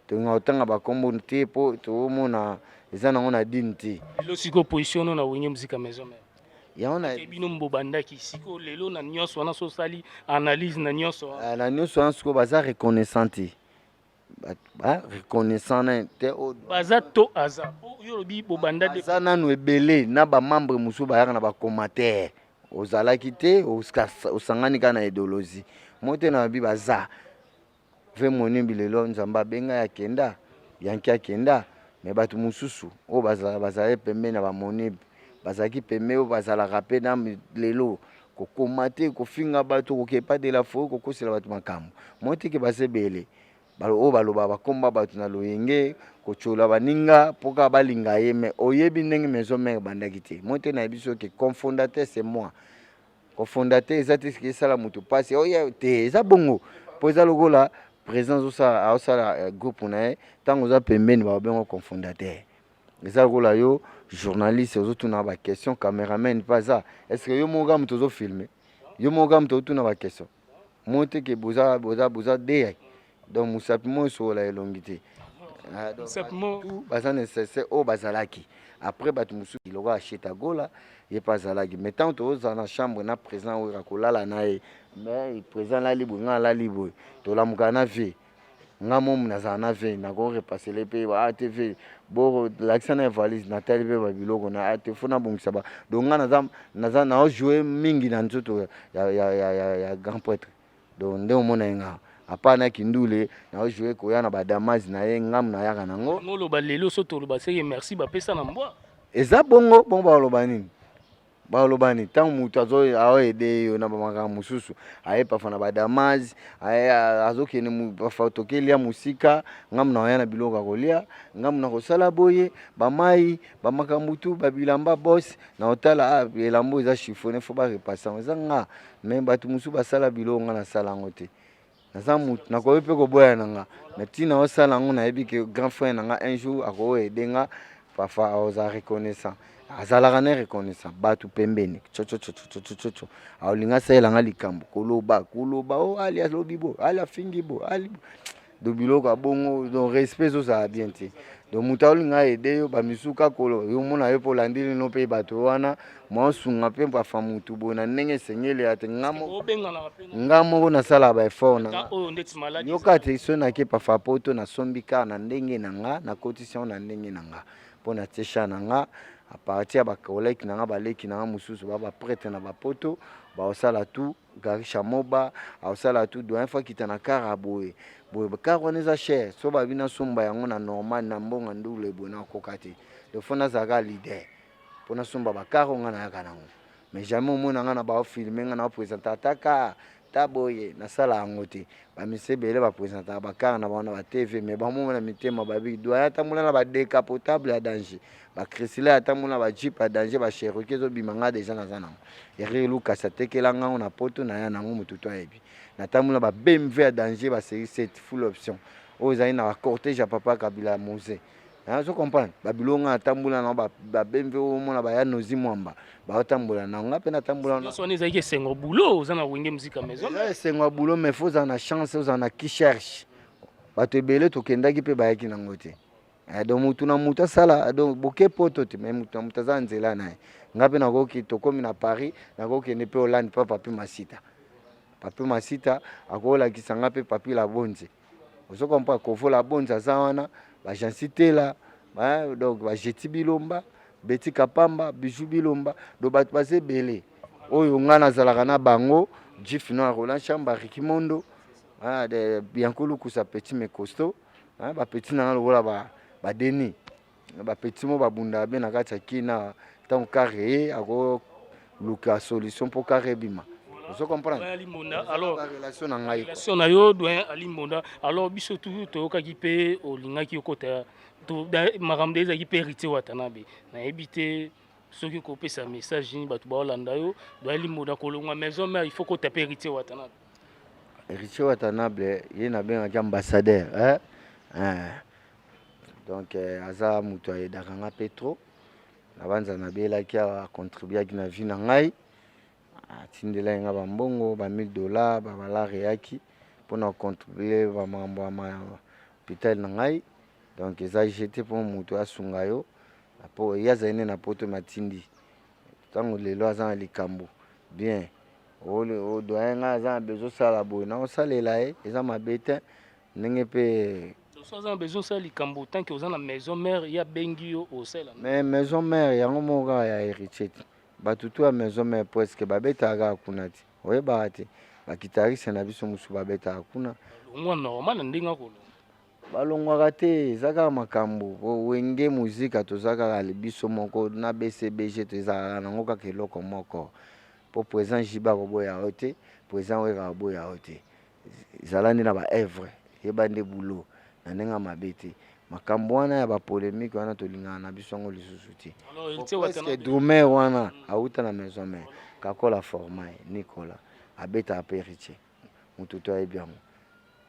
S2: to ngotanga ba kombo te po to mona eza nango na dinti
S3: lo siko position na wenye muzika maison mère
S2: ya ona
S3: bino mbobanda ki siko lelo na nyonso wana so sali analyse na nyonso
S2: ansko baza reconnaissante reconnaissant te
S3: baza to aza yo bi bobanda de
S2: baza nanu ebele na ba membre musu bayaka na ba commentaire ozalaki te osangani ka na idéologie mote na bi baza ve moni bilelo nzamba benga ya kenda yanki akenda me batu mususu o bazala pembe na ba moni bazaki pembe o bazala rapé na lelo ko komate ko finga batu ko kepa de la fo ko kosela batu makambo mote ke basebele balo baloba bakomba batu na loyenge kochola baninga poka balinga ye me oyebi ndenge maison mère bandaki te mote na biso ke cofondateur c'est moi cofondateur ezati ke sala mutu passe oya te eza bongo po eza lokola présence osala groupe na tango za pembeni ba bengo cofondateur eza lokola yo journaliste ozotuna ba question cameraman pas ça est-ce que yo moga mutu zo filmer yo moga mutu otuna ba question mote ke boza de donc musapi mo so la elongité donc baza nécessaire o bazalaki après batu musu iloko acheta gola ye pazalaki mais tant to za na chambre na présent o rakolala na ye mais présent la libre nga la libre to la mukana ve nga mom na za na ve na ko repasser les pays ba TV bo l'accent na valise na tali be ba biloko na telefone bongisa ba donc nga na jouer mingi na nzoto ya grand prêtre donc nde o mona nga apana kindule na jouer ko ya na badamazi na ye ngam na yaka nango
S3: ngolo ba lelo soto lo ba seye merci ba pesa na mbwa
S2: eza bongo ba loba nini tant mutu azo ede yo na bamaka mususu aye pafa na badamazi aye azokene mu pafa tokelia musika ngam na ya na biloko kolia ngam na kosala boye bamai bamakambutu babilamba boss na otala elambo eza chiffonné fo ba repasser eza nga mais batu musu basala biloko nga na sala ngote naza mutu nakoyebi pe koboya na nga mais ntina osala yango nayebi ke grand frère na nga un jour akoyede nga fafa oza reconnaissant azalaka ne reconnaissant batu pembeni chochochochochocho aolinga saela nga likambo koloba o ali alobi bo ali afingi bo ali do biloko abongo donc respect ozala bien te donc mutu aolinga ede yo bamisuka kolo yo mona yo mpo landili no mpe bato wana mwaosunga mpe bafa mutu boye na ndenge esengeli ya te nga moko nasala baeffort na yoka te so nake pafa poto nasombi kaka na ndenge na nga nakotisi yango na ndenge na nga mpo natie cha na nga à partir ba collègue na nga baleki na nga mususu ba prêtre na ba poto ba osala tout garisha moba osala tout doit une fois kita na karaboye boye car on eza cher so ba bina somba yango na normal na mbonga ndule bona kokati de fona zaga leader pona somba ba car nga na yaka nango mais jamais mo na nga na ba filmer nga na présenter ataka taboye na sala yango te ba misebele ba présenter ba car na ba TV mais ba mo na mitema ba bi doit atamula na ba décapotable à danger ba crisila atamula ba jeep à danger ba Cherokee zo bimanga déjà na zana ere Lucas atekelanga na poto na ya nango mututo ayebi na tamula ba BMW à danger ba série 7 full option o zaina na cortège à papa Kabila Mose zo comprendre ba bilonga atambula na ba BMW o mona ba ya nozi mwamba ba otambula na nga pe na tambula na
S3: so neza ke sengo boulot za na wenge muzika maison
S2: sengo boulot mais faut za na chance za na qui cherche ba te belé to kendaki pe ba yaki na ngote donc mutu na mutu asala donc boke poto te mais mutu na mutu aza nzela naye ngape nakoki tokomi na Paris nakokende mpe Hollande pa papi masita akolakisa nga mpe papi la bonze Vous comprenez que la bonne zawana, j'en cité là, donc Jeti Bilomba, Betty Kapamba, Bijou Bilomba, donc basé belé. Oyo ngana zalaka na bango, Jif no Roland Chamba Rikimondo, de Biankulu kusa petit mais costaud, ba petit na lola ba deni. Ba petit mo ba bunda be na kati kina tant carré ako luka solution pour carré bima. Vous comprenez?
S3: Alors,
S2: la relation na ngai.
S3: Relation na yo doyen Ali Monda. Alors biso tout to ka kipe o linga ki okota to makamde ezaki pe héritier Watanabe. Na ebité soki ko pesa message ni batu ba Olanda yo doyen Ali Monda ko longa maison mais il faut ko taper héritier Watanabe.
S2: Héritier Watanabe yena ben ambassadeur donc aza muto ya dakanga Petro. Na banza na bela ki a contribuer ki na vie na ngai. Tindela nga bambongo ba $1000 ba valare yaki pour contribuer ba mambo ma hôpital na ngai. Donc eza jeté pour muto asunga yo po yaza ene na poto matindi tango lelo aza likambo bien o doyen nga aza bezo sala boy na osalela eza mabete ndenge pe
S3: so aza bezo sala likambo tant que oza na maison mère ya bengi yo o sala
S2: mais maison mère yango moka ya héritier batutu ya maison mère presque babetaka kuna ti oyeba te bakitariste na biso musu babetaka kuna
S3: longwa normal ndinga kolo
S2: balongwaka te ezaka makambo wenge muzika tozaka libiso moko na BCBG tozaka nango kaka eloko moko po président Jiba koboya yo te président weka koboya yo te ezala nde na baevre yeba nde bulo na ndenge mabe te makambo wana ya bapolémique wana tolingaka na biso yango lisusu te presque drumer wana auta na maison mère kakola formaye Nicolas abetaka pe héritier mututu ayebi yango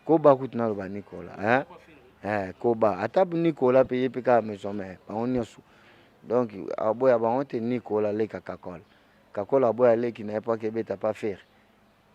S2: koba kutu naloba Nicolas koba ata Nicolas pe ye pe kaka maison mère bango nyonso donc aboya bango te Nicolas leka kakola aboya leki na ye po akebeta pa faire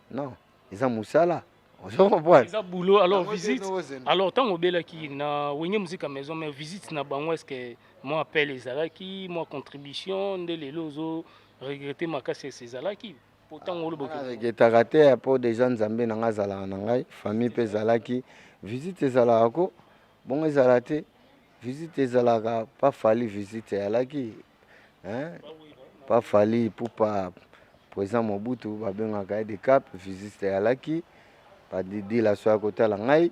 S2: non eza musala.
S3: Eza boulot alors visite alors tant obela ki na wenge musique maison mais visite na bango est-ce que moi appelle ezalaki moi contribution de lelo zo regretter makasi ezalaki pourtant ngolo boko
S2: regretaka te po déjà nzambe na nga zala na ngai famille pe ezalaki visite ezalaka ko bongo ezala te visite ezalaka pas fali visite ezalaki pas fali pour pas président Mobutu babengaka de cap visite ezalaki badidi la soya kota la ngai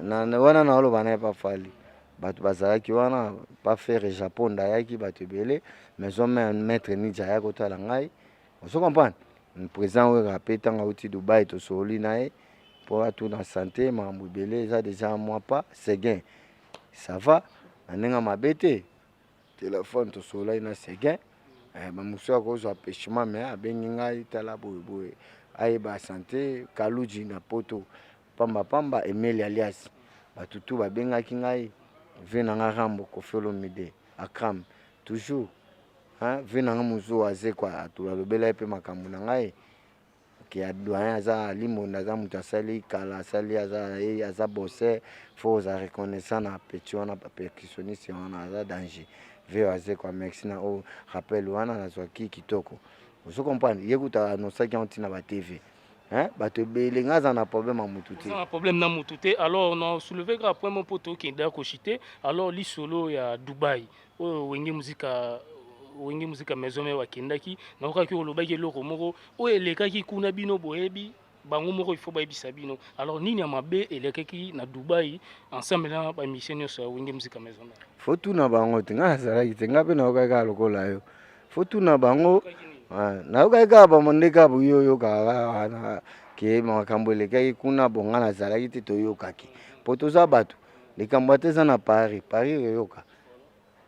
S2: na wana na olo bana pa fali batu bazalaki wana pa faire Japon dayaki batu belé maison mais maître ni jaya kota la ngai on se comprend le président we rapeta nga uti Dubai to soli nae pour tout na santé mambo belé ça déjà moi pas c'est gain ça va nanenga mabete téléphone to sola na c'est gain ba muso ko zo apeshima mais abengi ngai tala boye ayeba santé kaluji na poto pamba Emile alias batutu babengaki ngai vena nga rambo kofelo mide akram toujours vena nga muzo aze kwa atulobela pe makambo na ngai ki adoyen aza limonda za mutasali kala sali aza bosser faut za reconnaissant na petit wana percussionniste wana aza danger veo aze kwa merci na o rappel wana na zwaki kitoko. Vous comprenez? Il y a un autre qui est na TV. Bato belinga za na problème à mututé.
S3: Un problème na mututé. Alors on a soulevé après mon poteau qui est d'accord chité. Alors li solo ya Dubai. Wenge musique maison me wakendaki. Na okaki olobaki loko moko. O elekaki kuna bino boyebi. Bango moko il faut ba yebisa bino. Alors nini ya mabe elekaki na Dubai ensemble na ba mission sur wenge musique maison.
S2: Faut tout na bango tinga sala kitenga pe na okaka lokola yo. Faut tout na bango. Na ukaka ba mondeka buyo kaka na ke makambo lekaki kuna bonga na zalaki te toyokaki poto za bato likambo te za na Paris yoka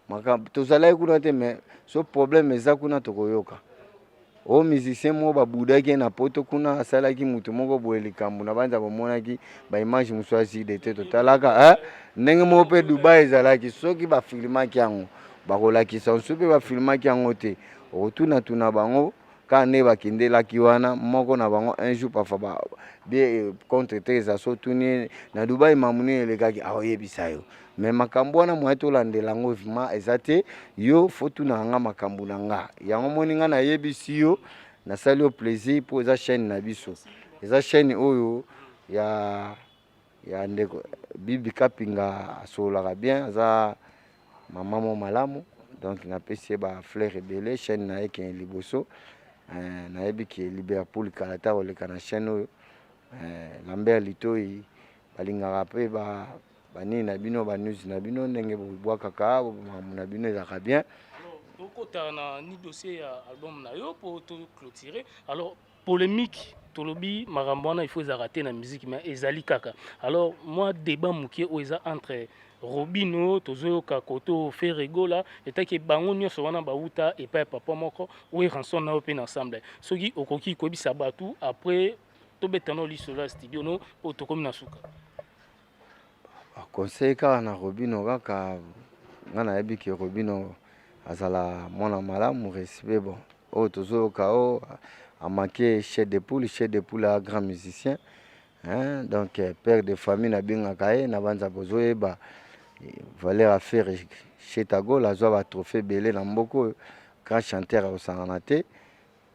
S2: makambo tozalaki kuna te mais so problème eza kuna tokoyoka o musicien mo babudaki na poto kuna asalaki mutu moko boye likambo na banza bomonaki ba image muswasi de te totalaka ndenge mo pe Dubai ezalaki soki ba filmaki yango bakolakisa nso pe ba filmaki yango te otuna bango kane bakindelaki wana moko na bango un jour parfois bien contre teza so tuni na Dubai mamuni elekaki aoyebisa yo mais makambo wana mwa tolandela ngo vima ezate yo fotuna nga makambo na nga yango moninga na yebisi yo na sali au plaisir pour eza chaîne na biso eza chaîne oyo ya ya ndeko Bibi Kapinga asolaka bien aza mama mo malamu donc napesi ba fleur ebele chaîne na ye ke liboso nayebi ke Liverpool kalata oleka na chaîne oyo Lambert Litoi balingaka mpe banini na bino banews na bino ndenge bobwakaka makambo na bino ezalaka bien.
S3: tokota na ni dossier ya album na yo pour tout clôturer. Alors polémique tolobi makambo wana il faut arrêter na musique mais ezali kaka. Alors moi débat mukie o eza entre Robino tozoyoka koto Ferrego là etaki bango nyonso wana bauta epa papa moko o ranson na open ensemble soki okoki kobisa batu après tobetano lisolo studio no po tokomi na suka.
S2: Conseil kaka na Robino kaka nga nayebi ke Robino azala mwana malamu respect bon oyo tozoyoka o amanke chef de poule a grand musicien hein? Donc père de famille nabengaka ye na banza bozoyeba valeur affaire chez Tagol azwa ba trophée belé na mboko grand chanteur osangana te.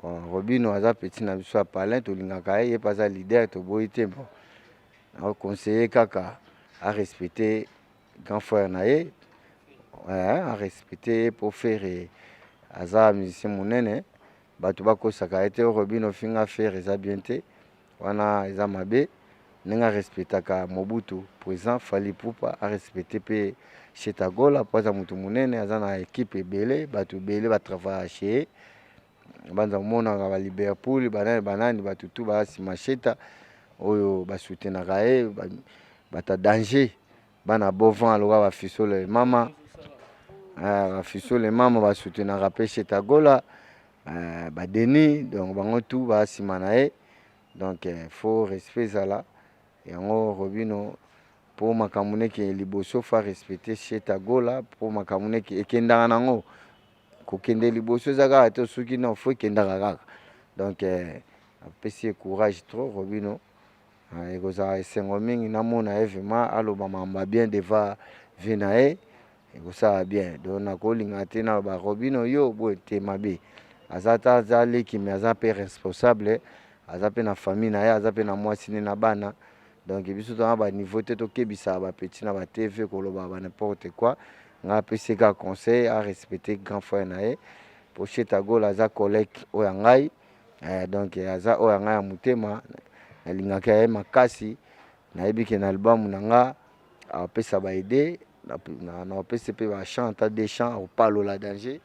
S2: Bon Robino aza petit na biso ya palin tolingaka ye pas aza leader toboyi te bon conseiller kaka à respecter grand frère na ye à respecter pour faire aza musicien monene bato bakosaka ete Robino finga faire eza bien te wana eza mabe ndenge respectaka Mobutu président Fally Ipupa a respecter pe chez Tagola po aza mutu monene aza na équipe ebele bato ebele batravaille chez banza monaka ba Liverpool banani bato tu basima cheta oyo basoutenaka ye bata danger bana bovan aloka bafisole mama bafisole mama basoutenaka pe chez Tagola badeni donc bango tu basima na ye donc faut respect ezala yango Robino po makambo neke liboso fa respecter chez Tagola po makambo neke ekendaka nango kokende liboso eza kaka te soki non faut ekendaka kaka donc apesi courage trop Robino ekozala esengo mingi namona ye vraiment aloba makambo bien devant vie na ye ekosala bien donc nakolinga te naloba Robino yo boye te mabe aza ta aza leki me aza mpe responsable aza mpe na famille na ye aza mpe na mwasi ne na bana donc biso tona baniveau te tokebisaka bapeti na batv koloba ba n'importe quoi nga apesi kaka conseil a respecter grand frère na ye po chez Tagola aza collègue oyo ya ngai donc aza oyo ya ngai ya motema nalingaka ye makasi nayebi ke na albumu na nga apesa baide na apesa mpe bachant des chants opalola danger.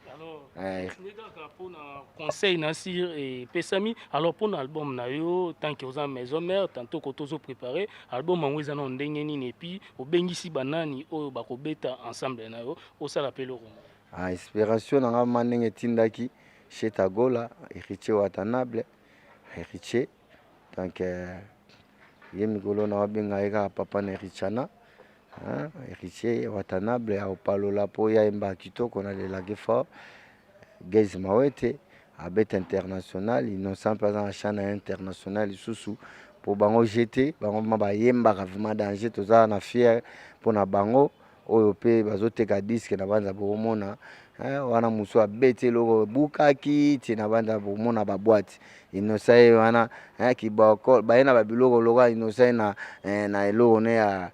S3: Conseil Nassir et Pesami. Alors pour l'album nayo tant que aux maison mère tantôt que tous préparé album en wezana ndenge nini et puis au bengisi banani o bakobeta ensemble nayo au ça l'appelle
S2: inspiration na ngama ndenge tindaki chez Tagola héritier Watanabe héritier donc yemikolo na wabenga eka papa na Richana héritier Watanabe au palola po ya emba kitoko na lelage fort Gaz Mawete abet international innocent pas en chana international susu pour bango jeté bango maba yemba vraiment danger toza na fier pour na bango oyo pe bazoteka disque na banza bomona wana muso abete loko bukaki ti na banza bomona ba boîte innocent wana ki ba ko ba na ba biloko loko innocent na eloko ne ya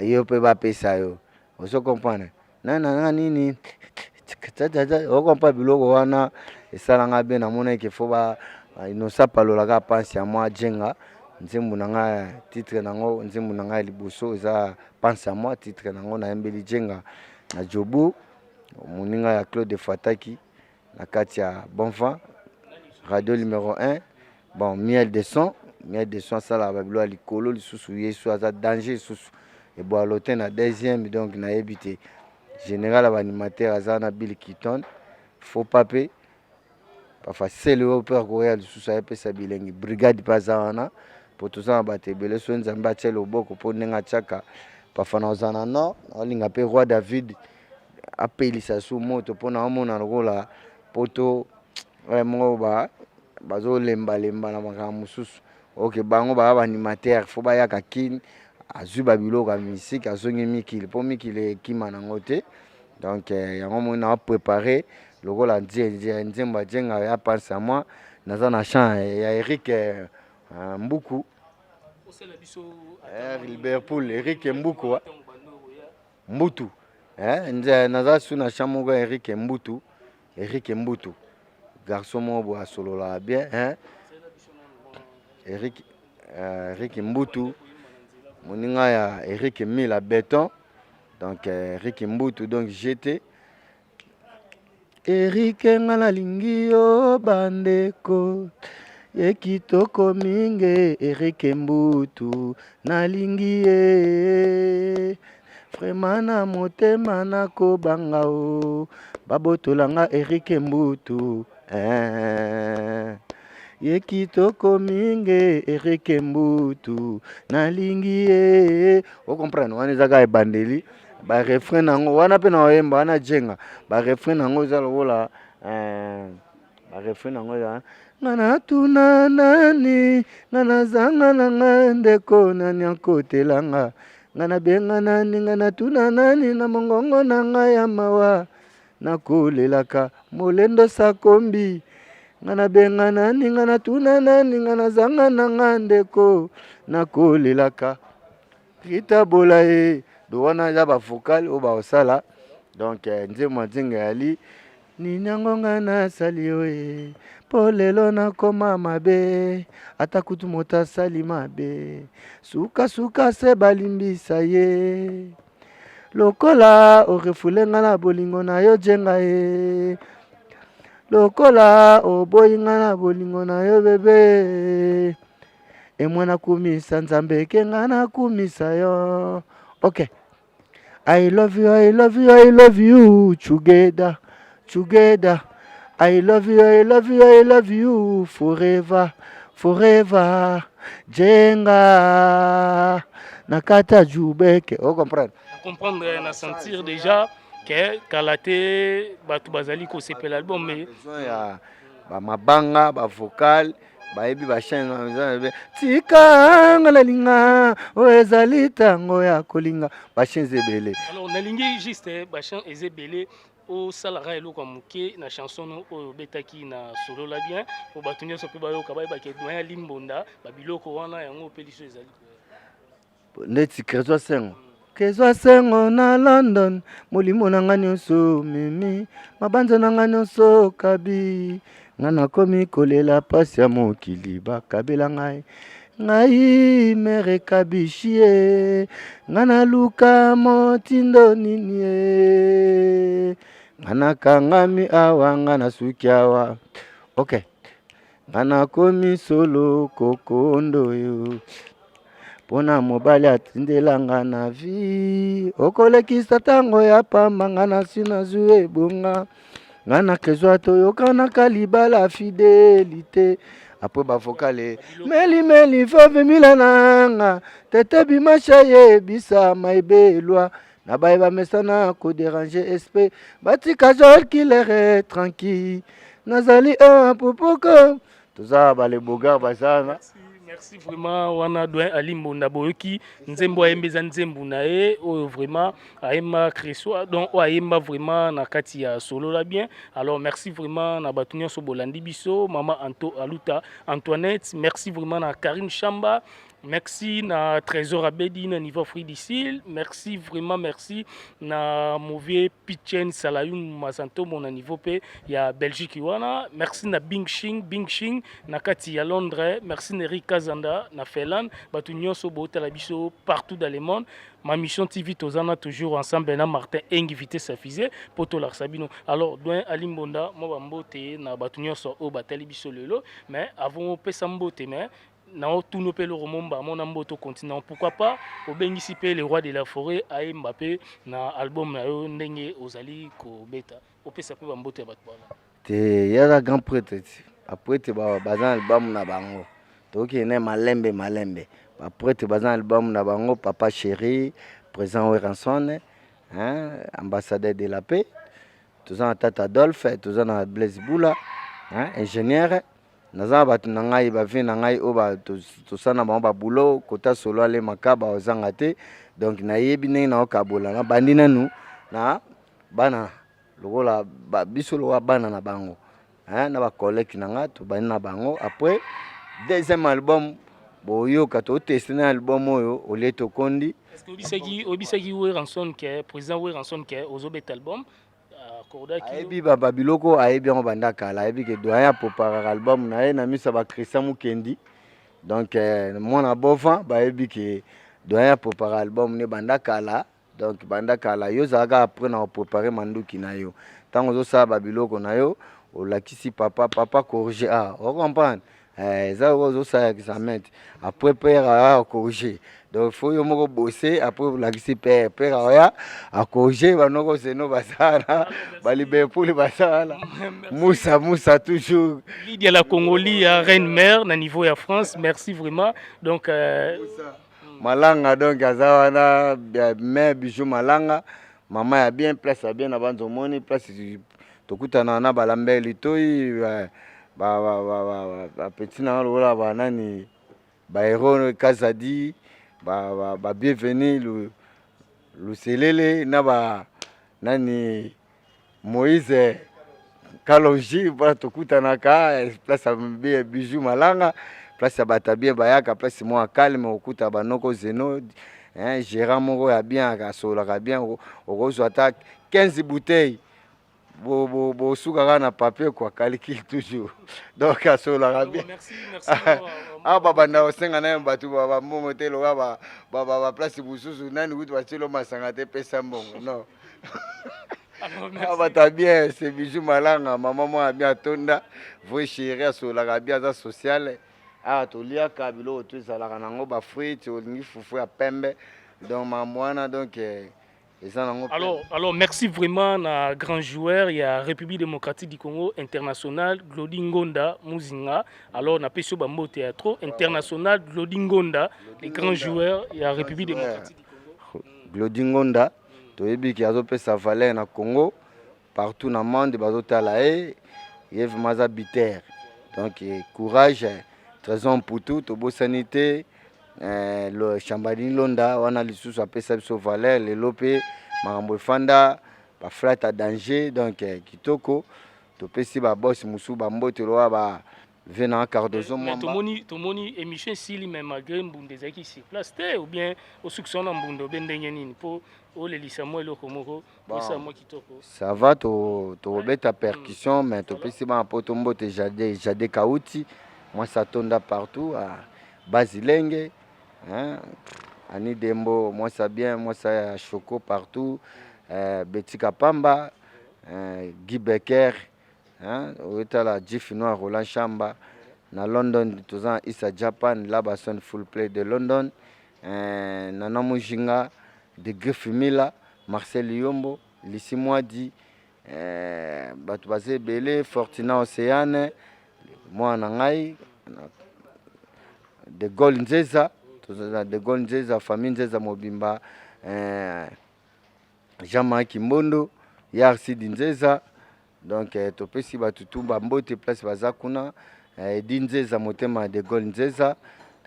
S2: yo pe ba pesa yo oso comprendre na nini okompa biloko wana esalanga be namona ke fo ba inosa palolaka pansi ya mwa jenga nzembo na nga titre nango nzembo na nga liboso eza pansi ya mwa titre nango na yembeli jenga na jobu moninga ya Claude Fataki na kati ya Bonfant radio numéro 1 bon miel de son sala babilo ya likolo lisusu yesu aza danger lisusu eboa lote na deuxième donc na yebite général animateur azana Bill Keaton faut pape pas facile au père Korea lisusu ayepesa bilengi brigade pazana po tozana batebele so nzambe atie loboko po ndenga tiaka pafana ozana no olinga pe roi David apelisa su moto po na omona lokola poto vraiment bazolemba na makambo mosusu ok bango ba animateur faut bayaka kini azwi babiloko ya musique azongi mikili po mikili ekima nango te donc yango mona a préparé lokola nzembo ajenga ya pansa moi naza na champ ya Eric Mbuku Liverpool Eric Mbuku Mbutu nze naza suna chamoga Eric Mbutu garçon mo a solo la bien Eric Mbutu moninga ya Eric Mila Béton donc Eric Mbutu donc j'étais Eric ngala lingio bandeko ye kitoko minge Eric Mbutu nalingi ye vraiment na motema nakobanga o babotolanga Eric Mbutu ye kitoko minge Eric Mbutu nalingi ye o comprendre wana ezaka ebandeli ba refrain nango wana pe na oyemba wana jenga ba refrain nango za lobola ba refrain nango ya ngana tuna nani ngana zanga nanga ndeko nani akotelanga ngana benga nani ngana tuna nani na mongongo nanga ya mawa nakolelaka molendo sakombi ngana benga nani ngana tuna nani ngana zanga nanga ndeko nakolelaka Rita Bolae do wana ya ba vocal o ba osala donc nzembo nzinga yali ni nyango ngana sali oe polelo na koma mabe atakutu mota sali mabe suka se balimbisa ye lokola orefulenga na bolingo na yo jenga ye lokola oboyinga na bolingo na yo bebe emwana kumisa nzambe kenga na kumisa yo okay I love you together I love you forever jenga nakata jubeke o comprendre
S3: na sentir déjà que Kalate batu bazali ko sepela album mais
S2: ya ba mabanga ba vocal bayebi ba chaîne tika ngalalinga o ezali tango ya kolinga ba chaîne zebele
S3: alors nalingi juste ba chaîne ezebele au salara eloko muke na chanson no o betaki na solo la bien o batunyo so pe bayo ka ba ke noya limbonda ba biloko wana yango pe liso ezali
S2: neti Kezwa sengo na London molimo nanga nyonso mimi mabanzo nanga nyonso kabi ngana komi kolela pasi ya mokili bakabela ngai mere kabishie ngana luka motindo nini ngana kangami awa ngana suki awa okay ngana komi solo kokondo yo pona mobali atindelanga na vi okolekisa tango ya pamba ngana sina zue bonga ngana kezwa toyokana kalibala fidelité après ba vocale meli fove milananga tete bimasha ye bisa maibelwa na ba mesana ko déranger esprit batika jol kilere tranquille nazali un popoko toza ba le bogar basana.
S3: Merci vraiment wana doyen alimbo na boyoki nzembo ayembeza nzembo na e o vraiment ayema Christo donc o ayemba vraiment na kati ya solo la bien alors merci vraiment na batunyo so bolandi biso mama Aluta Antoinette merci vraiment na Karine Chamba merci na Trésor Abedi na niveau Free d'ici merci vraiment merci na mauvais Pichen Salayun Masanto mon niveau P ya Belgique wana merci na Bing Shing na kati ya Londres merci na Erika Zanda na Finlande batu nyonso botala biso partout dans le monde ma mission TV tozana toujours ensemble na Martin invité sa fusée poto la sabino alors doyen Alimbonda mo bambote na batu nyonso o batali biso lelo mais avant pesa mbote mais na tout nos pe le romomba mon amboto continent pourquoi pas au bengisi pe le roi de la forêt a Mbappé na album na yo ndenge ozali ko beta o pesa pe bambote bat bala
S2: te yara grand prêtre après te bazan album na bango toki ne malembe après te bazan album na bango papa chéri président Weranson ambassadeur de la paix tous en tata Adolphe tous en Blaise Boula ingénieur naza batu na ngai ba vi na ngai o ba tosana ba bulo kota solo ale makaba ozanga te donc na yebi ne na okabola na bandi nanu na bana lokola biso lo bana na bango na ba collègue na nga to bani na bango après deuxième album boyo kato tester na album oyo oleto kondi.
S3: Est-ce que obisaki Weranson ke président Weranson ke ozobet album
S2: ayebi babiloko ayebi yango banda kala ayebi ke doyen préparer album na ye na misa ba Christian Mukendi. Donc mwana bova bayebi ke doyen préparer album ne banda kala. Donc banda kala yo zaka après na préparer manduki na yo. Tango zo sa babiloko na yo olakisi papa corriger on comprend. Ça zo sa examen après père a corriger. Donc faut yo moko bosser après olakisi père a corriger banoko seno basala balibe pour les basala. Moussa toujours.
S3: Lydia la Congolie à Reine-Mère na niveau ya France. Merci vraiment. Donc
S2: Malanga donc azawana mais bijou malanga maman ya bien place ya bien na banzo moni place tokutana na balambeli toyi ba petit na lola ba nani ba héros Kazadi ba bienvenue le selele na ba nani Moïse Kalonji ba tokutana ka place ya bijou malanga place ya batabie bayaka place moi calme okuta banoko zeno gérant moko ya bien akasolaka bien okozwa ata 15 bouteilles bo sukaka na papier kwa calcul toujours donc asolaka bien.
S3: Merci.
S2: Babanda osenga na bato ba mbongo te loka ba place bususu nani kutu batilo masanga te pesa mbongo non. Bata bien c'est bijou malanga maman moi bien tonda voi chérie asolaka bien za social. Tolia kabilo tu ezalaka nango ba fruit olingi fufu ya pembe donc mamwana donc
S3: alors merci vraiment na grand joueur il y a République démocratique du Congo international Glody Ngonda Muzinga. Alors na peso ba mbo théâtre international Glody Ngonda les grands joueurs il y a République démocratique du Congo.
S2: Glody Ngonda toyebi ki azopesa valeur na Congo partout na monde bazotala Yves Maza Biter donc courage Trésor Mputu tobo sanité le Chambadi Londa wana lisusu apesa biso valeur le lope makambo fanda ba flat à danger donc kitoko topesi ba boss musu ba mbote loa ba vena cardozo
S3: moi tomoni émission sili même malgré mbunde zaki sur place ou bien au succès na mbundo bendenge nini po le lisamo eloko moko ça moi kitoko
S2: ça va to beta percussion mais topesi ba poto mbote jade kauti. Moi, ça tourne partout, à Basilenge, Annie Dembo, moi ça bien, moi ça Choco partout, Betty Kapamba, Guy Becker, la Jiff Noir, Roland Chamba, na London, tout ça, Issa Japan, là-bas, son full play de London, Nana Mujinga, de Griff Mila, Marcel Yombo, Lissi Moadi, Batouazé Belé, Fortina Océane, moi nangai de Gaulle Nzeza famille Nzeza Mobimba Jean-Marie Kimbondo Yarsi Nzeza donc topesi batutu bambote place bazakuna Nzeza motema de Gaulle Nzeza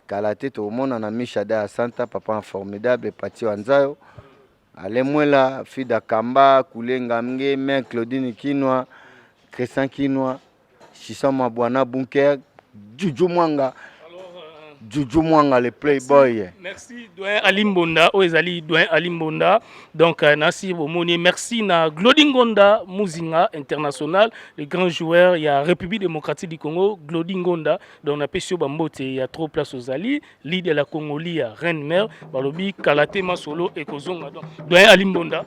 S2: kalate to mona na Mishada Santa papa formidable Pati Wanzayo Alemwela Fida Kamba Kulenga Mge Mère Claudine Kinwa Christian Kinwa Shisama Bwana Bunker, Juju Mwanga, le playboy.
S3: Merci, Doyen Alimbonda, Oezali, Doyen Alimbonda. Donc, Nassi Bomoni, merci na Glody Ngonda, Muzinga international, les grands joueurs. Il y a République démocratique du Congo, Glody Ngonda. Donc, on a Pessio Bambote, il y a trop place aux Ali, Lide de la Congolie, Reine-Mère, Balobi, Kalate Masolo et Kozonga. Doyen Alimbonda.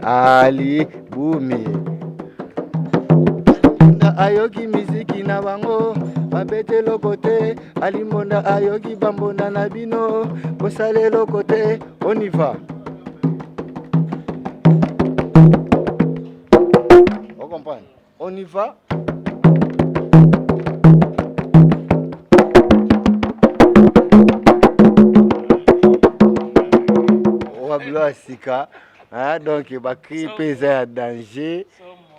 S2: Ali Bumi ayoki miziki na bango babete lokote Alimbonda ayoki bambonda na bino bosale lokote on y va. On comprend? On y va. On va Sika. Donc, il va crier paysan à danger.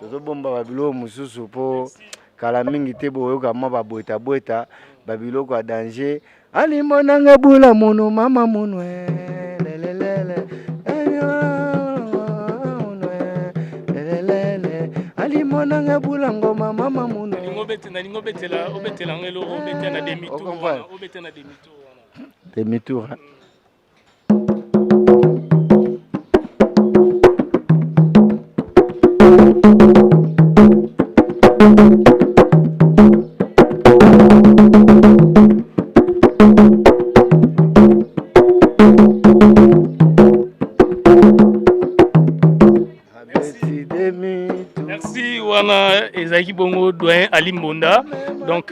S2: tozobomba babilo mosusu po kala mingi te boyoka mwa babweta babiloko ya danger alimonanga bula mono mama munwe lelelele alimonanga bula ngoma mama munwe
S3: nalingo betela ngelo obetela na demi-tour obetela na demi-tour
S2: demi-tour
S3: Merci wana ezaki bongo doyen Ali Mbonda donc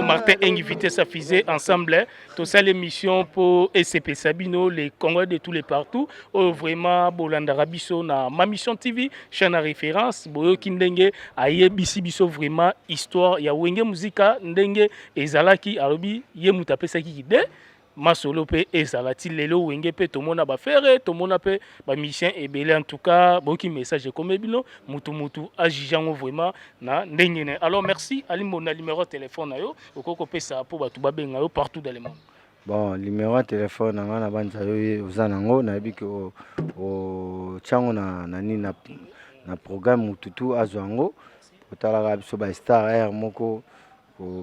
S3: Martin invité sa fusée ensemble tout ça l'émission pour SCP Sabino les Congolais de tous les partout vraiment bolanda rabiso na ma mission TV chaîne à référence boyo kindenge ayebisi biso vraiment histoire ya wenge muzika ndenge ezalaki alobi ye mutapesaki ide masolo pe ezalati lelo wenge pe tomona ba faire tomona pe ba mission ebele en tout cas boki message comme bino mutu ajijango vraiment na ndengene. Alors merci Ali Mbonda numéro de téléphone na yo okoko pesa po batu babenga yo partout dans le monde.
S2: Bon numéro de téléphone na ngana banza yo uzanango na biki o chango na nani na programme tutu azwango otala biso ba star air moko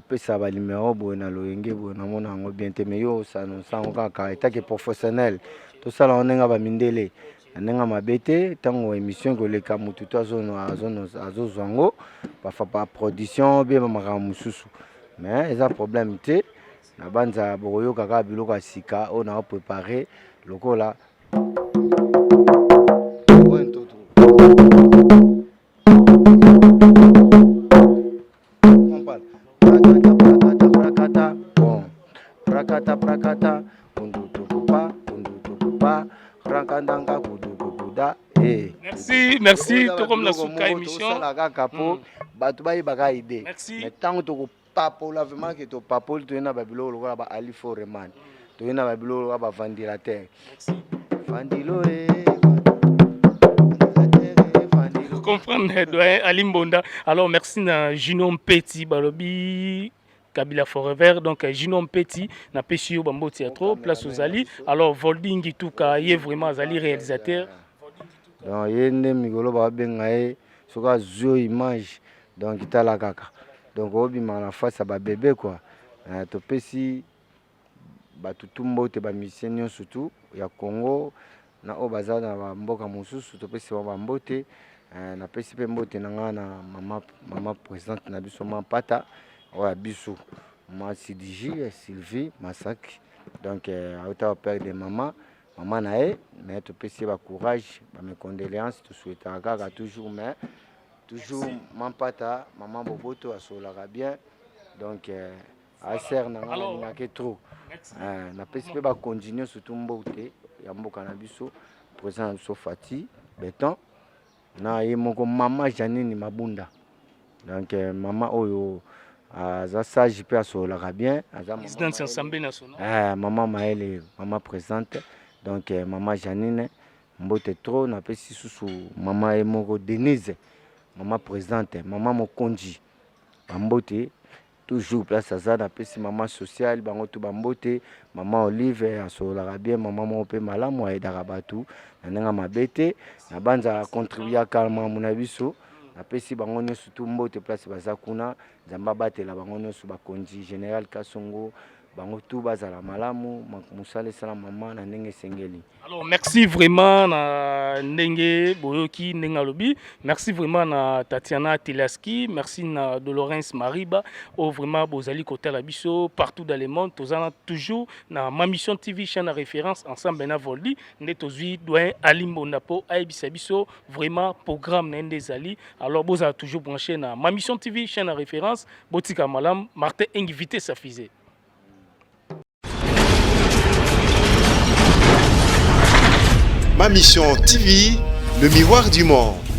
S2: pesa ba numéro bona loyenge bona mona ngo bien te meyo sano sango kaka etake professionnel to sala onenga ba mindele nenga mabete tango émission ko leka mutu to azo zwango ba fa pa production be maka mususu mais eza problème te na banza boyo kaka biloko asika on a préparé lokola prakata kundu tukupa rankandanga kudukuda
S3: merci to comme la souka émission
S2: la kaka po batu bayi baka idée mais tant to papola vraiment que to papol to na babilo lokola ba Ali Foreman to na babilo ba ventilateur vandilo
S3: comprendre doyen Ali Mbonda. Alors merci na Junon Petit balobi Kabila Forever donc Junon Petit na Pesio Bambo Théâtre place aux Ali. Alors Volding Tuka est vraiment Ali réalisateur.
S2: Donc yende migolo ba bengaye soka zo image donc itala kaka. Donc obi na face ba bébé quoi. To pesi ba tutumbo te ba mission surtout ya Congo na obazana ba mboka mususu to pesi ba mbote na pesi pe mbote na ngana mama présidente na biso Pata wa biso ma CDJ Sylvie Massacre donc auta père de maman nae mais to pesi ba courage ba mes condoléances to souhaite kaka toujours mais toujours Pata maman Boboto asolaka bien donc a ser na ngana ke trop na pesi pe ba continuer surtout mbote ya mboka na biso président so Fati Beton na ye moko mama Janine Mabunda donc mama oyo aza sage pe asolaka bien aza
S3: présidente assemblée nationale
S2: mama Maëlle mama présente donc mama Janine mbote trop na pesi susu mama ye moko Denise mama présente mama Mokonji mbote toujours place aza na pesi mama sociale bango to bambote mama Olive asolaka bien mama mo pe malamu aidaka batu na mabete na banza contribuer calmement mon biso na pesi bango nyonso tout mbote place baza kuna nzamba batela bango nyonso bakonzi général Kasongo bango tout bazala malamu musale sala mama na ndenge sengeli.
S3: Alors merci vraiment na ndenge boyoki ndenga lobi merci vraiment na Tatiana Tilaski merci na Dolorence Mariba au vraiment bozali côté la biso partout dans le monde tozana toujours na ma mission TV chaîne à référence ensemble na Voldi nde tozui doyen Ali Mbonda po aibisa biso vraiment programme na ndezali alors boza toujours branché na ma mission TV chaîne à référence botika malam Martin invité sa fusée.
S1: Ma mission TV, le miroir du monde.